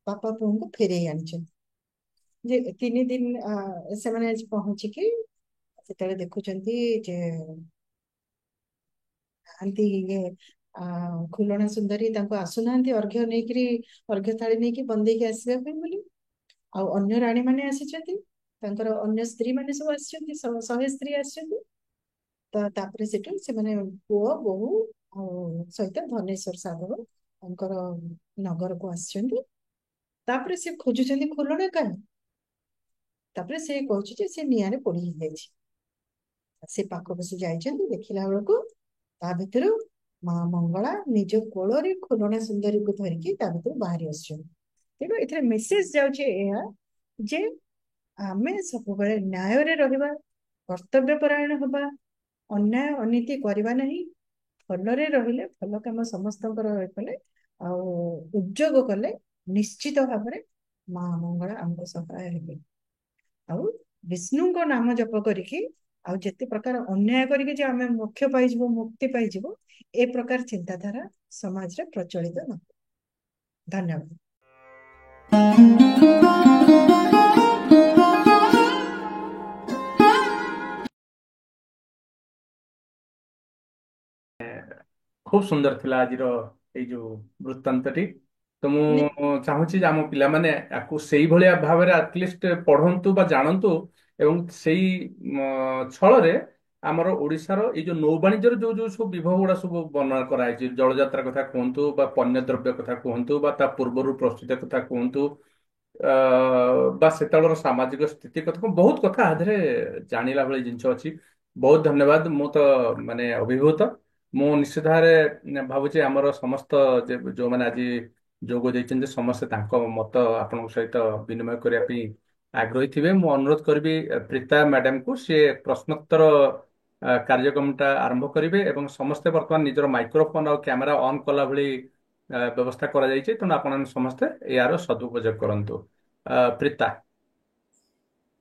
ବାପା ପୁଅଙ୍କୁ ଫେରେଇ ଆଣିଛନ୍ତି। ଯେ 3 ଦିନ ସେମାନେ ଆଜି ପହଞ୍ଚିକି ସେତେବେଳେ ଦେଖୁଛନ୍ତି ଯେ ଆନ୍ତି ଇଏ ଖୁଲଣା ସୁନ୍ଦରୀ ତାଙ୍କୁ ଆସୁନାହାନ୍ତି ଅର୍ଘ୍ୟ ନେଇକିରି, ଅର୍ଘ୍ୟ ଥାଳି ନେଇକି ବନ୍ଦେଇକି ଆସିବା ପାଇଁ ବୋଲି। ଆଉ ଅନ୍ୟ ରାଣୀ ମାନେ ଆସିଛନ୍ତି, ତାଙ୍କର ଅନ୍ୟ ସ୍ତ୍ରୀ ମାନେ ସବୁ ଆସିଛନ୍ତି, 100 ସ୍ତ୍ରୀ ଆସିଛନ୍ତି। ତାପରେ ସେଠୁ ସେମାନେ ପୁଅ ବୋହୂ ଆଉ ସହିତ ଧନେଶ୍ଵର ସାଗର ତାଙ୍କର ନଗରକୁ ଆସିଛନ୍ତି। ତାପରେ ସେ ଖୋଜୁଛନ୍ତି ଖୁଲଣା କାହିଁ। ତାପରେ ସେ କହୁଛି ଯେ ସେ ନିଆଁରେ ପୋଡି ହେଇଯାଇଛି। ସେ ପାଖକୁ ସେ ଯାଇଛନ୍ତି, ଦେଖିଲା ବେଳକୁ ତା ଭିତରୁ ମା ମଙ୍ଗଳା ନିଜ କୋଳରେ ଖୁଲଣା ସୁନ୍ଦରୀକୁ ଧରିକି ତା ଭିତରୁ ବାହାରି ଆସିଛନ୍ତି। ତେଣୁ ଏଥିରେ ମେସେଜ ଯାଉଛି ଏହା ଯେ ଆମେ ସବୁବେଳେ ନ୍ୟାୟରେ ରହିବା, କର୍ତ୍ତବ୍ୟ ପରାୟଣ ହବା, ଅନ୍ୟାୟ ଅନୀତି କରିବା ନାହିଁ। ଭଲରେ ରହିଲେ, ଭଲ କାମ ସମସ୍ତଙ୍କର କଲେ ଆଉ ଉଦ୍యోଗ କଲେ ନିଶ୍ଚିତ ଭାବରେ ମା ମଙ୍ଗଳା ଆମକୁ ସହାୟ ହେବେ। ଆଉ ବିଷ୍ଣୁଙ୍କ ନାମ ଜପ କରିକି ଆଉ ଯେତେ ପ୍ରକାର ଅନ୍ୟାୟ କରିକି ଯେ ଆମେ ମୋକ୍ଷ ପାଇଯିବୁ, ମୁକ୍ତି ପାଇଯିବୁ, ଏ ପ୍ରକାର ଚିନ୍ତାଧାରା ସମାଜରେ ପ୍ରଚଳିତ ନ। ଧନ୍ୟବାଦ। खूब सुंदर थिला आज जो वृत्तांतटी। तो नि- मु चाहूँगी जे आम पिला माने याकू सेई भलिया भाबरे एटलिस्ट पढ़ंतु बा जानंतु एवं सेई छल रे आमर ओडिशार ए जो नौबाणिज्यर जो जो सब विभाग गुड़ा सब वर्णना कराई जल यात्रा कथा कहतु बा पण्य द्रव्य कथा कहतु बा ता पूर्वर प्रस्तुत कथा कहतु बा सेतलर सामाजिक स्थिति कथा बहुत कथा आधे जानिला भली जिनस अच्छी। बहुत धन्यवाद। मु तो माने अभिभूत। मु निश्चित भावे भावुचे आमर समस्त जो मैंने आज जोग देते समस्ते मत आपण सहित विनिमय करने आग्रही थे। मु अनुरोध करी प्रीता मैडम को सी प्रश्नोत्तर कार्यक्रमटा आरंभ करेंगे और समस्ते बर्तमान निजर माइक्रोफोन और कैमेरा ऑन कला भली व्यवस्था करा जायछि। तेणु आपण समस्ते यार सदुपयोग करंतु। प्रीता।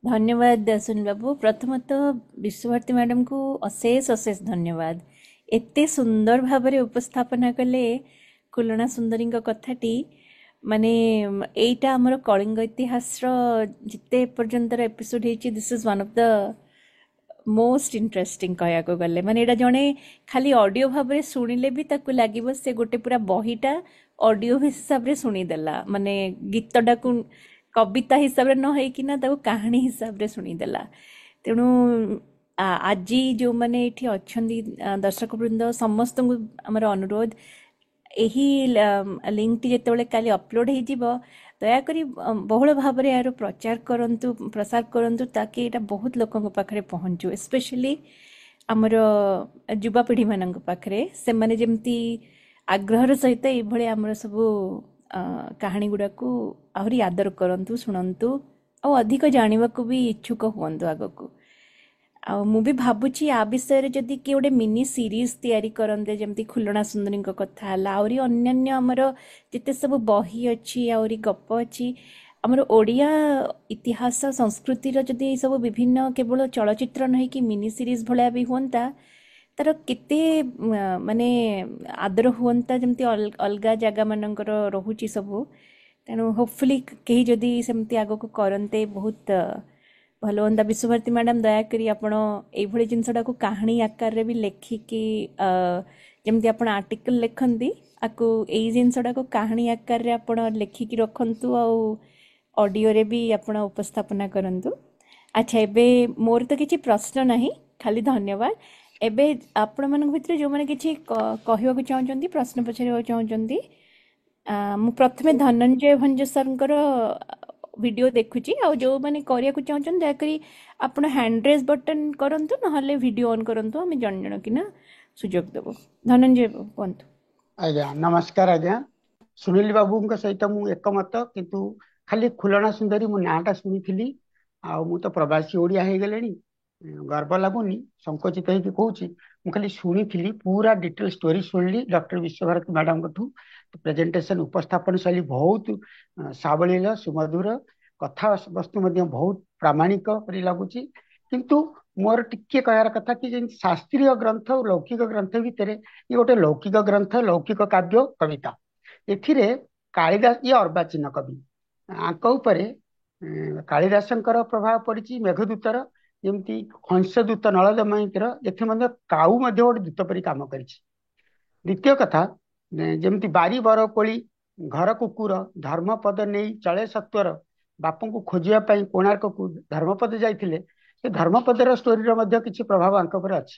धन्यवाद सुनील बाबू। प्रथमतः विश्वभारती मैडम को अशेष अशेष धन्यवाद। एते सुंदर भाବରେ उपस्थापना कले खुलना सुंदरी कथाटी। माने एटा हमर कलिंग इतिहास जिते पर्यंत एपिसोड होती this is one of the most interesting कहया को गले। माने एटा जणे खाली ऑडियो भाବରେ सुनिले भी ताकू लागिबो से गोटे पूरा बहीटा ऑडियो हिसाब रे सुनी देला। माने गीतटा को कविता हिसाब रे न है कि ना ताकू कहानी हिसाब रे सुनी देला। तेणु आज जो माने एठी अछंदी दर्शक वृंद समस्त को हमर अनुरोध यही लिंक टी जेतेबेले काली अपलोड हो जिवो दयाकरी बहुल भाव में यार प्रचार करंतु, प्रसार करंतु ताकि एटा बहुत लोकन पाखरे पहुंचू। स्पेशली आमर युवापीढ़ी मान पाखरे से माने जेमती आग्रहर सहित ये आमर सब कहानी गुड़ा को आहरी आदर करंतु, शुणंतु और अधिक जानवा को भी इच्छुक हुंतु आगको। आ मु भी भाबुची आ विषय जदि कि गोटे मिनी सीरीज तैयारी करंते जमती खुलना सुंदरी कथा है आहरी अन्य आमर जिते सब बही अच्छी आहरी गप अच्छी आमर ओडिया इतिहास संस्कृतिर जदि सब विभिन्न केवल चलचित्र नहीं कि मिनी सीरीज भलिया भी हुंता तार केते माने आदर हुंता जमती अलगा जगह मानकर रहुची सब। तेणु होपफुली कहीं जदि सेमती आगको करंते बहुत भल हम। विश्वभारती मैडम दयाकोरी आपण ये जिनसटा को कहानी आकार रे भी लेखिकी जमती आप आर्टिकल लिखती आपको यही जिनसटा को कहानी आकार रे आपण लेखिकी रखंतु ऑडियो रे भी आपण उपस्थापना करंतु। अच्छा एबे मोर तो किसी प्रश्न नहीं, खाली धन्यवाद। एबे आपण मान भितर जो मैंने किसी कहवाक चाहते प्रश्न पचार चाहते मु प्रथमे धनंजय भंज सर वीडियो देखुची आ जो मैंने करिया को चाहछन दयाकरी आपण हैंड रेज बटन करंतु नहले वीडियो ऑन करंतु हम जन जन कि ना सुजोग देबो। धनंजय कहंतु। आज्ञा नमस्कार। आज्ञा सुनील बाबू सहित मु एकमत, किंतु खाली खुलना सुंदरी मो नाटा शुणी मु तो प्रवासी ओडिया हो गले गर्व लगुनि संकोचित होगी कहूँ मु खाली शुणी पूरा डिटेल स्टोरी शुणिली डॉक्टर विश्वभारती मैडम को। प्रेजेंटेशन उपस्थापन शैली बहुत सावलील सुमधुर, कथा वस्तु बहुत प्रामाणिक परि लगुच। किंतु मोर टिके कहर कथा कि शास्त्रीय ग्रंथ और लौकिक ग्रंथ भितर ये गोटे लौकिक ग्रंथ, लौकिक काव्य कविता। एथिरे कालिदास ये अर्वाचीन कवि, ଆଙ୍କ ଉପରେ କାଳିଦାସଙ୍କର ପ୍ରଭାବ ପଡିଛି, ମେଘଦୂତର, ଯେମିତି ହଂସଦୂତ ନଳ ଦମୟନ୍ତୀର, ଏଠି ମଧ୍ୟ କାଉ ମଧ୍ୟ ଗୋଟେ ଦୂତ ପରି କାମ କରିଛି। ଦ୍ୱିତୀୟ କଥା, ଯେମିତି ବାରି ବରକୋଳି ଘର କୁକୁର ଧର୍ମପଦ ନେଇ ଚଳେ ସତ୍ୱର, ବାପଙ୍କୁ ଖୋଜିବା ପାଇଁ କୋଣାର୍କକୁ ଧର୍ମପଦ ଯାଇଥିଲେ, ସେ ଧର୍ମପଦର ଷ୍ଟୋରିର ମଧ୍ୟ କିଛି ପ୍ରଭାବ ଆଙ୍କ ଉପରେ ଅଛି।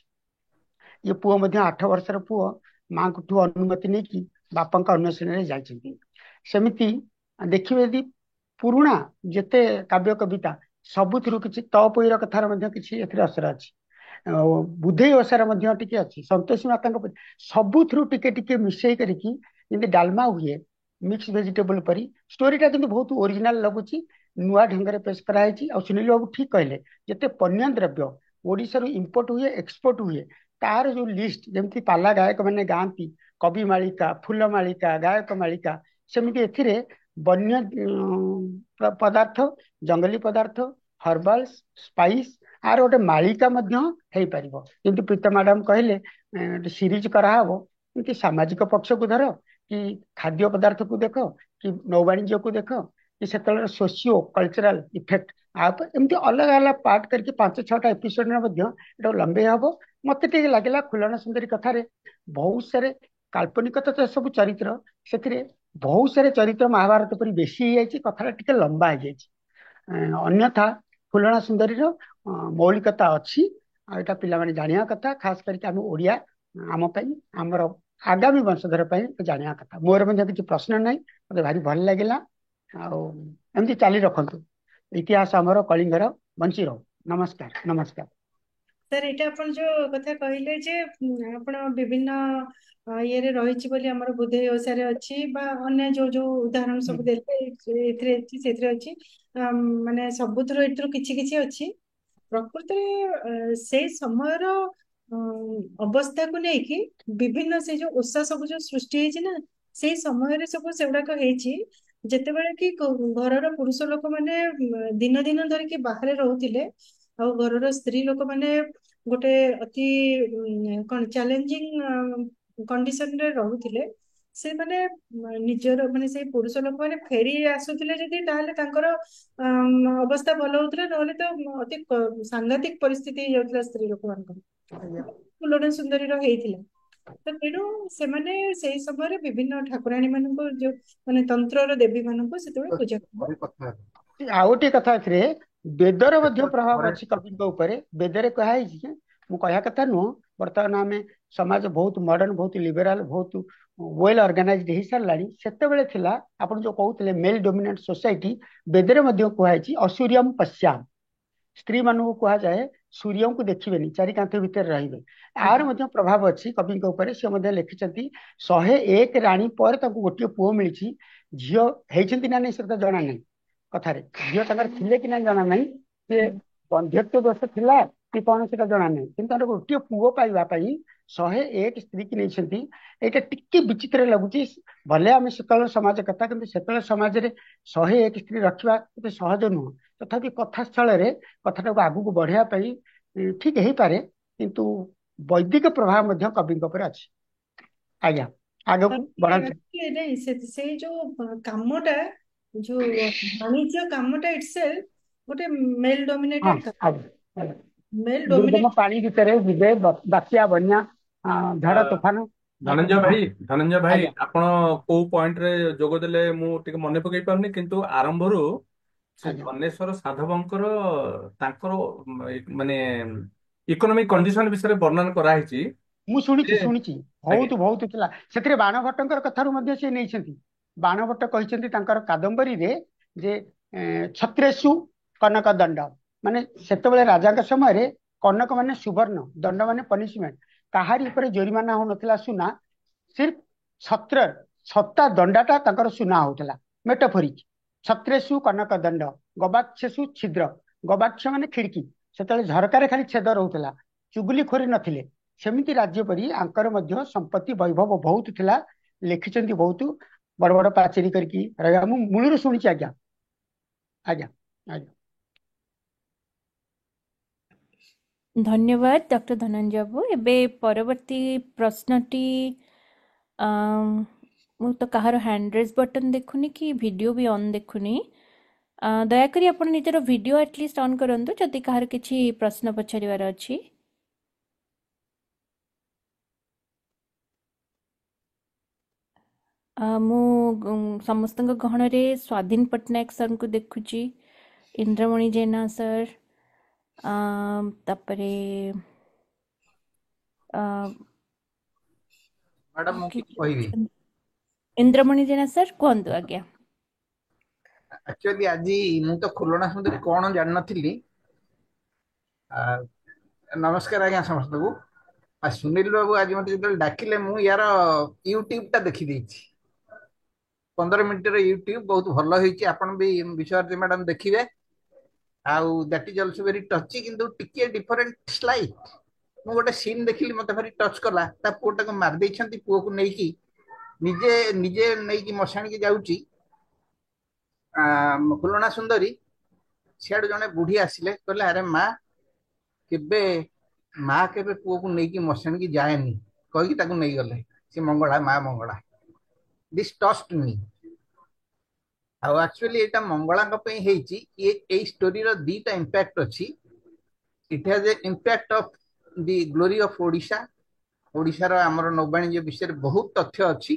ଇଏ ପୁଅ ମଧ୍ୟ 8 ବର୍ଷର ପୁଅ ମାଙ୍କଠୁ ଅନୁମତି ନେଇକି ବାପାଙ୍କ ଅନ୍ୱେଷଣରେ ଯାଇଛନ୍ତି। ସେମିତି ଦେଖିବେ ଯଦି ପୁରୁଣା ଯେତେ କାବ୍ୟ କବିତା ସବୁଥିରୁ କିଛି ତପୋଇର କଥାର ମଧ୍ୟ କିଛି ଏଥିରେ ଅସର ଅଛି, ବୁଧେଇ ଓଷାର ମଧ୍ୟ ଟିକେ ଅଛି, ସନ୍ତୋଷୀ ମାତାଙ୍କ ସବୁଥିରୁ ଟିକେ ଟିକେ ମିଶେଇ କରିକି ଯେମିତି ଡାଲମା ହୁଏ ମିକ୍ସ ଭେଜିଟେବଲ ପରି, ଷ୍ଟୋରିଟା କିନ୍ତୁ ବହୁତ ଓରିଜିନାଲ ଲାଗୁଛି, ନୂଆ ଢଙ୍ଗରେ ପେଶ କରାଯାଇଛି। ଆଉ ସୁନୀଲ ବାବୁ ଠିକ କହିଲେ, ଯେତେ ପଣ୍ୟ ଦ୍ରବ୍ୟ ଓଡିଶାରୁ ଇମ୍ପୋର୍ଟ ହୁଏ ଏକ୍ସପୋର୍ଟ ହୁଏ, ତାର ଯୋଉ ଲିଷ୍ଟ ଯେମିତି ପାଲା ଗାୟକ ମାନେ ଗାଆନ୍ତି, କବି ମାଳିକା, ଫୁଲ ମାଳିକା, ଗାୟକ ମାଳିକା, ସେମିତି ଏଥିରେ ବନ୍ୟ ପଦାର୍ଥ, ଜଙ୍ଗଲୀ ପଦାର୍ଥ, ହର୍ବାଲ୍ସ, ସ୍ପାଇସ୍, ଆର ଗୋଟେ ମାଳିକା ମଧ୍ୟ ହେଇପାରିବ। ଯେମିତି ପ୍ରୀତ ମ୍ୟାଡାମ କହିଲେ ସିରିଜ କରାହବ, ଏମିତି ସାମାଜିକ ପକ୍ଷକୁ ଧର, କି ଖାଦ୍ୟ ପଦାର୍ଥକୁ ଦେଖ, କି ନୌବାଣିଜ୍ୟକୁ ଦେଖ, କି ସେତେବେଳେ ସୋସିଓ କଲଚରାଲ ଇଫେକ୍ଟ, ଏମିତି ଅଲଗା ଅଲଗା ପାର୍ଟ କରିକି 5-6ଟା ଏପିସୋଡରେ ମଧ୍ୟ ଏଟା ଲମ୍ବେଇ ହବ। ମତେ ଟିକେ ଲାଗିଲା ଖୁଲଣା ସୁନ୍ଦରୀ କଥାରେ ବହୁତ ସାରା କାଳ୍ପନିକତା ତ ସବୁ ଚରିତ୍ର, ସେଥିରେ ବହୁତ ସାରା ଚରିତ୍ର ମହାଭାରତ ପରି ବେଶୀ ହେଇଯାଇଛି, କଥାଟା ଟିକେ ଲମ୍ବା ହେଇଯାଇଛି। ଅନ୍ୟଥା ଖୁଲଣା ସୁନ୍ଦରୀର ମୌଳିକତା ଅଛି, ଆଉ ଏଇଟା ପିଲାମାନେ ଜାଣିବା କଥା, ଖାସ କରିକି ଆମେ ଓଡିଆ, ଆମ ପାଇଁ, ଆମର ଆଗାମୀ ବଂଶଧର ପାଇଁ ଜାଣିବା କଥା। ମୋର ମଧ୍ୟ କିଛି ପ୍ରଶ୍ନ ନାହିଁ, ମତେ ଭାରି ଭଲ ଲାଗିଲା। ଆଉ ଏମିତି ଚାଲି ରଖନ୍ତୁ, ଇତିହାସ ଆମର କଳିଙ୍ଗର ବଞ୍ଚି ରହୁ। ନମସ୍କାର ନମସ୍କାର। ସାର୍, ଏଇଟା ଆପଣ ଯୋଉ କଥା କହିଲେ ଯେ ଆପଣ ବିଭିନ୍ନ ଇଏରେ ରହିଛି ବୋଲି, ଆମର ବୁଧେଇ ଓଷାରେ ଅଛି ବା ଅନ୍ୟ ଯୋଉ ଯୋଉ ଉଦାହରଣ ସବୁ ଦେଲେ, ଏଥିରେ ଅଛି ସେଥିରେ ଅଛି, ମାନେ ସବୁଥିରୁ ଏଥିରୁ କିଛି କିଛି ଅଛି। ପ୍ରକୃତରେ ସେଇ ସମୟର ଅବସ୍ଥାକୁ ନେଇକି ବିଭିନ୍ନ ସେଇ ଯୋଉ ଓଷା ସବୁ ଯୋଉ ସୃଷ୍ଟି ହେଇଛି ନା, ସେଇ ସମୟରେ ସବୁ ସେଗୁଡାକ ହେଇଛି। ଯେତେବେଳେ କି ଘରର ପୁରୁଷ ଲୋକମାନେ ଦିନ ଦିନ ଧରିକି ବାହାରେ ରହୁଥିଲେ, ଆଉ ଘରର ସ୍ତ୍ରୀ ଲୋକମାନେ ଗୋଟେ ଅତି କଣ ଚ୍ୟାଲେଞ୍ଜିଂ କଣ୍ଡିସନରେ ରହୁଥିଲେ, ସେମାନେ ନିଜର ମାନେ ସେଇ ପୁରୁଷ ଲୋକମାନେ ଫେରି ଆସୁଥିଲେ ଯଦି, ତାହେଲେ ତାଙ୍କର ଅବସ୍ଥା ଭଲ ହଉଥିଲା, ନହେଲେ ତ ଅତି ସାଂଘାତିକ ପରିସ୍ଥିତି ହେଇଯାଉଥିଲା ସ୍ତ୍ରୀ ଲୋକମାନଙ୍କର। ଫୁଲଣ ସୁନ୍ଦରୀର ହେଇଥିଲା। ତ ତେଣୁ ସେମାନେ ସେଇ ସମୟରେ ବିଭିନ୍ନ ଠାକୁରାଣୀ ମାନଙ୍କୁ, ଯୋଉ ମାନେ ତନ୍ତ୍ରର ଦେବୀ ମାନଙ୍କୁ ସେତେବେଳେ ପୂଜା କରନ୍ତି। ଆଉ ଗୋଟିଏ କଥା, ଏଥିରେ ବେଦର ମଧ୍ୟ ପ୍ରଭାବ ଅଛି କବିଙ୍କ ଉପରେ। ବେଦରେ କୁହାଯାଇଛି ଯେ, ମୁଁ କହିବା କଥା ନୁହଁ, ବର୍ତ୍ତମାନ ଆମେ ସମାଜ ବହୁତ ମଡର୍ଣ୍ଣ, ବହୁତ ଲିବରାଲ, ବହୁତ ୱେଲ ଅର୍ଗାନାଇଜଡ ହେଇସାରିଲାଣି। ସେତେବେଳେ ଥିଲା, ଆପଣ ଯୋଉ କହୁଥିଲେ ମେଲ ଡୋମିନେଣ୍ଟ ସୋସାଇଟି, ବେଦରେ ମଧ୍ୟ କୁହାଯାଇଛି ଅସୂର୍ଯ୍ୟମ ପଶ୍ୟାମ, ସ୍ତ୍ରୀ ମାନଙ୍କୁ କୁହାଯାଏ ସୂର୍ଯ୍ୟଙ୍କୁ ଦେଖିବେନି, ଚାରି କାନ୍ଥ ଭିତରେ ରହିବେ। ଆର ମଧ୍ୟ ପ୍ରଭାବ ଅଛି କବିଙ୍କ ଉପରେ। ସେ ମଧ୍ୟ ଲେଖିଛନ୍ତି 101 ରାଣୀ ପରେ ତାଙ୍କୁ ଗୋଟିଏ ପୁଅ ମିଳିଛି, ଝିଅ ହେଇଛନ୍ତି ନା ନାଇଁ ସେଟା ଜଣା ନାହିଁ, କଥାରେ ଝିଅ ତାଙ୍କର ଥିଲେ କି ନାହିଁ ଜଣା ନାହିଁ, ସେ ବନ୍ଧ୍ୟତ୍ୱ ଦୋଷ ଥିଲା କି କଣ ସେଟା ଜଣା ନାହିଁ, କିନ୍ତୁ ତାଙ୍କର ଗୋଟିଏ ପୁଅ ପାଇବା ପାଇଁ 101 ସ୍ତ୍ରୀ କି ନେଇଛନ୍ତି। ଏଇଟା ଟିକେ ବିଚିତ୍ର ଲାଗୁଛି, ଭଲେ ଆମେ ସେତେବେଳେ ସମାଜ କଥା, କିନ୍ତୁ ସେତେବେଳେ ସମାଜରେ 101 ସ୍ତ୍ରୀ ରଖିବା ଏତେ ସହଜ ନୁହଁ। ତଥାପି କଥା ସ୍ଥଳରେ କଥାଟାକୁ ଆଗକୁ ବଢେଇବା ପାଇଁ ଠିକ ହେଇପାରେ, କିନ୍ତୁ ବୈଦିକ ପ୍ରଭାବ ମଧ୍ୟ କବିଙ୍କ ଉପରେ ଅଛି। ଆଜ୍ଞା, ଆଗକୁ ବଢାନ୍ତୁ। ସେଇ ଯୋଉ କାମଟା, ଯୋଉ ବାଣିଜ୍ୟ କାମଟା ଇଟସେଲ୍ଫ ଗୋଟେ ମେଲ୍ ହଁ, ଡୋମିନେଟେଡ କାମ। ଆଜ୍ଞା। ମେଲ୍ ଦୁର୍ଗମ ଡୋମିନେଟ। ପାଣି ଭିତରେ ଯିବେ, ବାତ୍ୟା, ବନ୍ୟା, ଝଡ ତୋଫାନ। ଧନଞ୍ଜୟ ଭାଇ, ଆଜ୍ଞା ଆପଣ କୋଉ ପଏଣ୍ଟରେ ଯୋଗ ଦେଲେ ମୁଁ ଟିକେ ମନେ ପକେଇ ପାରୁନି, କିନ୍ତୁ ଆରମ୍ଭରୁ ସେ ଆଜ୍ଞା, ଧନେଶ୍ୱର ସାଧବଙ୍କର ତାଙ୍କର ମାନେ ଇକୋନୋମିକ କଣ୍ଡିସନ ବିଷୟରେ ବର୍ଣ୍ଣନା କରାହେଇଛି। ମୁଁ ଯେ ଶୁଣିଛି ଆଜ୍ଞା ବହୁତ ବହୁତ ଥିଲା ସେଥିରେ। ବାଣଭଟ୍ଟଙ୍କର କଥାରୁ ମଧ୍ୟ ସେ ନେଇଛନ୍ତି। ବାଣଭଟ୍ଟ କହିଛନ୍ତି ତାଙ୍କର କାଦମ୍ବରୀରେ ଯେ ଛତ୍ରେଷୁ କନକ ଦଣ୍ଡ, ମାନେ ସେତେବେଳେ ରାଜାଙ୍କ ସମୟରେ କନକ ମାନେ ସୁବର୍ଣ୍ଣ, ଦଣ୍ଡ ମାନେ ପନିଶମେଣ୍ଟ, କାହାରି ଉପରେ ଜୋରିମାନା ହଉନଥିଲା ସୁନା, ସିର୍ଫ ଛତ୍ର ଛତା ଦଣ୍ଡାଟା ତାଙ୍କର ସୁନା ହଉଥିଲା। ମେଟାଫୋରିକ ଛତ୍ରେଷୁ କନକ ଦଣ୍ଡ, ଗବାକ୍ଷେଷୁ ଛିଦ୍ର, ଗବାକ୍ଷ ମାନେ ଖିଡକି, ସେତେବେଳେ ଝରକାରେ ଖାଲି ଛେଦ ରହୁଥିଲା, ଚୁଗୁଲି ଖୋରି ନଥିଲେ। ସେମିତି ରାଜ୍ୟ ପରି ଆଙ୍କର ମଧ୍ୟ ସମ୍ପତ୍ତି ବୈଭବ ବହୁତ ଥିଲା, ଲେଖିଛନ୍ତି ବହୁତ, ବଡ ବଡ ପାଚେରୀ କରିକି ରହିବା। ମୁଁ ମୂଳରୁ ଶୁଣିଛି ଆଜ୍ଞା। ଆଜ୍ଞା ଆଜ୍ଞା। ଧନ୍ୟବାଦ ଡକ୍ଟର ଧନଞ୍ଜୟ ବାବୁ। ଏବେ ପରବର୍ତ୍ତୀ ପ୍ରଶ୍ନଟି, ମୁଁ ତ କାହାର ହ୍ୟାଣ୍ଡ ରେଜ୍ ବଟନ୍ ଦେଖୁନି କି ଭିଡ଼ିଓ ବି ଅନ୍ ଦେଖୁନି, ଦୟାକରି ଆପଣ ନିଜର ଭିଡ଼ିଓ ଆଟଲିଷ୍ଟ ଅନ୍ କରନ୍ତୁ ଯଦି କାହାର କିଛି ପ୍ରଶ୍ନ ପଚାରିବାର ଅଛି। ମୁଁ ସମସ୍ତଙ୍କ ଗହଣରେ ସ୍ୱାଧୀନ ପଟ୍ଟନାୟକ ସାର୍ଙ୍କୁ ଦେଖୁଛି, ଇନ୍ଦ୍ରମଣି ଜେନା ସାର୍, ତାପରେ मैडम मु कहबी ଇନ୍ଦ୍ରମଣି ଜେନା ସାର୍ କୁହନ୍ତୁ। ଆଜ୍ଞା एक्चुअली आज मु तो खुलना सुंदरी कौन जान नथिली। नमस्कार आज्ञा समस्त को। सुनील बाबू आज मत जो डाकिले मु यार यूट्यूब टा देखी देछि 15 मिनट यूट्यूब बहुत भल होईछि। आपण भी विश्वास मैडम देखिबे। आउ दैट इज आल्सो वेरी टची किंतु टिके डिफरेंट स्लाइड मु गोटे सीन देखिली मते भारी टच कला। ता पुओटा को मार देइछंती पुओ को नेकी निजे निजे नेकी मशाणी के जाउची खुलना सुंदरी सियाडू जने बुढ़ी आसिले कहले अरे माँ केबे माँ केबे पुओ को नेकी मशाणी की जाएनी कही ताको नहीं गले से मंगला माँ मंगला दिस टस्ट मी। आउ एक्चुअली एटा मंगला पे हेची ये ए स्टोरी रो दीटा इंपैक्ट अछि। It has a impact of the glory of Odisha. Odisha रो हमर नौबाणिज्य विषय बहुत तथ्य अछि।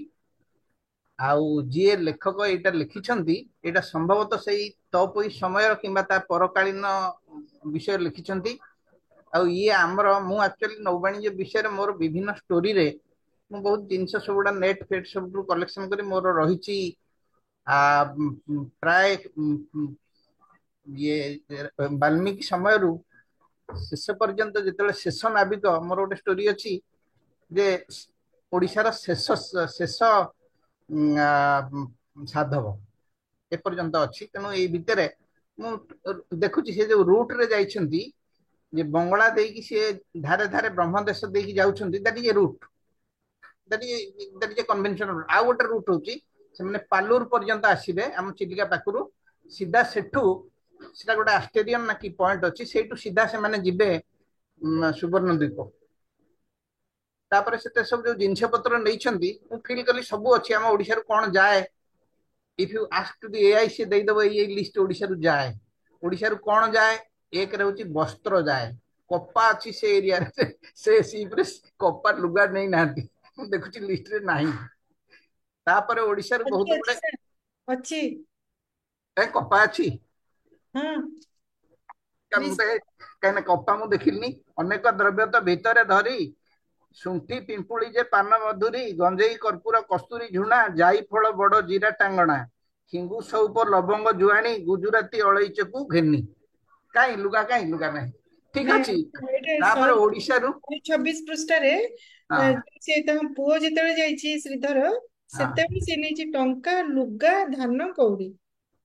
आउ जी लेखक एटा लिखिछंती एटा संभवतः सही तपई समय किंबा ता परकालीन विषय लिखिछंती। आउ ये हमर मु एक्चुअली नौबाणिज्य विषय मोर विभिन्न स्टोरी रे मु बहुत जिंस सबुडा नेट फेट सब कलेक्शन करी मोर रहिछि। प्राय ये वाल्मीकि समय रु शेष पर्यंत जिते शेष नाविक मोर गोटे स्टोरी अच्छी जे ओडिशार शेष शेष साधव एपर्यंत अच्छी। तेणु ये भितर मु देखुची से जो रूट रे जाइछंती जे बंगला देकी से धारे धारे ब्रह्मदेश देकी जाउछंती that is a route that is a conventional. आ गोटे रूट होची से माने पालूर पर्यंत आसीबे हम चिलिका पाखरु सीधा सेठू सेटा गोटे आस्टेरियम ना की पॉइंट अच्छी सेठू सीधा से माने जिबे सुवर्ण द्वीप। तापर से सब जो जिनस पत्र नहीं फिल कली सब अच्छी आम ओडिशा कौन जाए if you ask to the AI से दे दबो ये लिस्ट ओडिशा जाए। ओडिशा कौन जाए एक रे वस्त्र जाए कपा अच्छी से एरिया रे से सीप रे कपा लुगा नहीं नांती देखुची लिस्ट रे नाही। तापर ओडिशा बहुत गुडे अच्छी कपा अच्छी हाँ कहीं कपा मु देखिलनी अनेक द्रव्य तो भितर धरी शुंठी पिंपुड़ी जे पान मधुरी गंजेई कर्पूर कस्तूरी झुना जाई फल बड़ जीरा टांगणा हिंगू सौप लवंग जुआणी गुजराती अलैचकू घेनी कहीं लुगा नहीं ठीक अच्छी। तापर ओडिशा रु 26 पृष्ठरे से पुओ जेतेबे जाईची श्रीधर सेतेबे से नेची टंका लुगा धान कौड़ी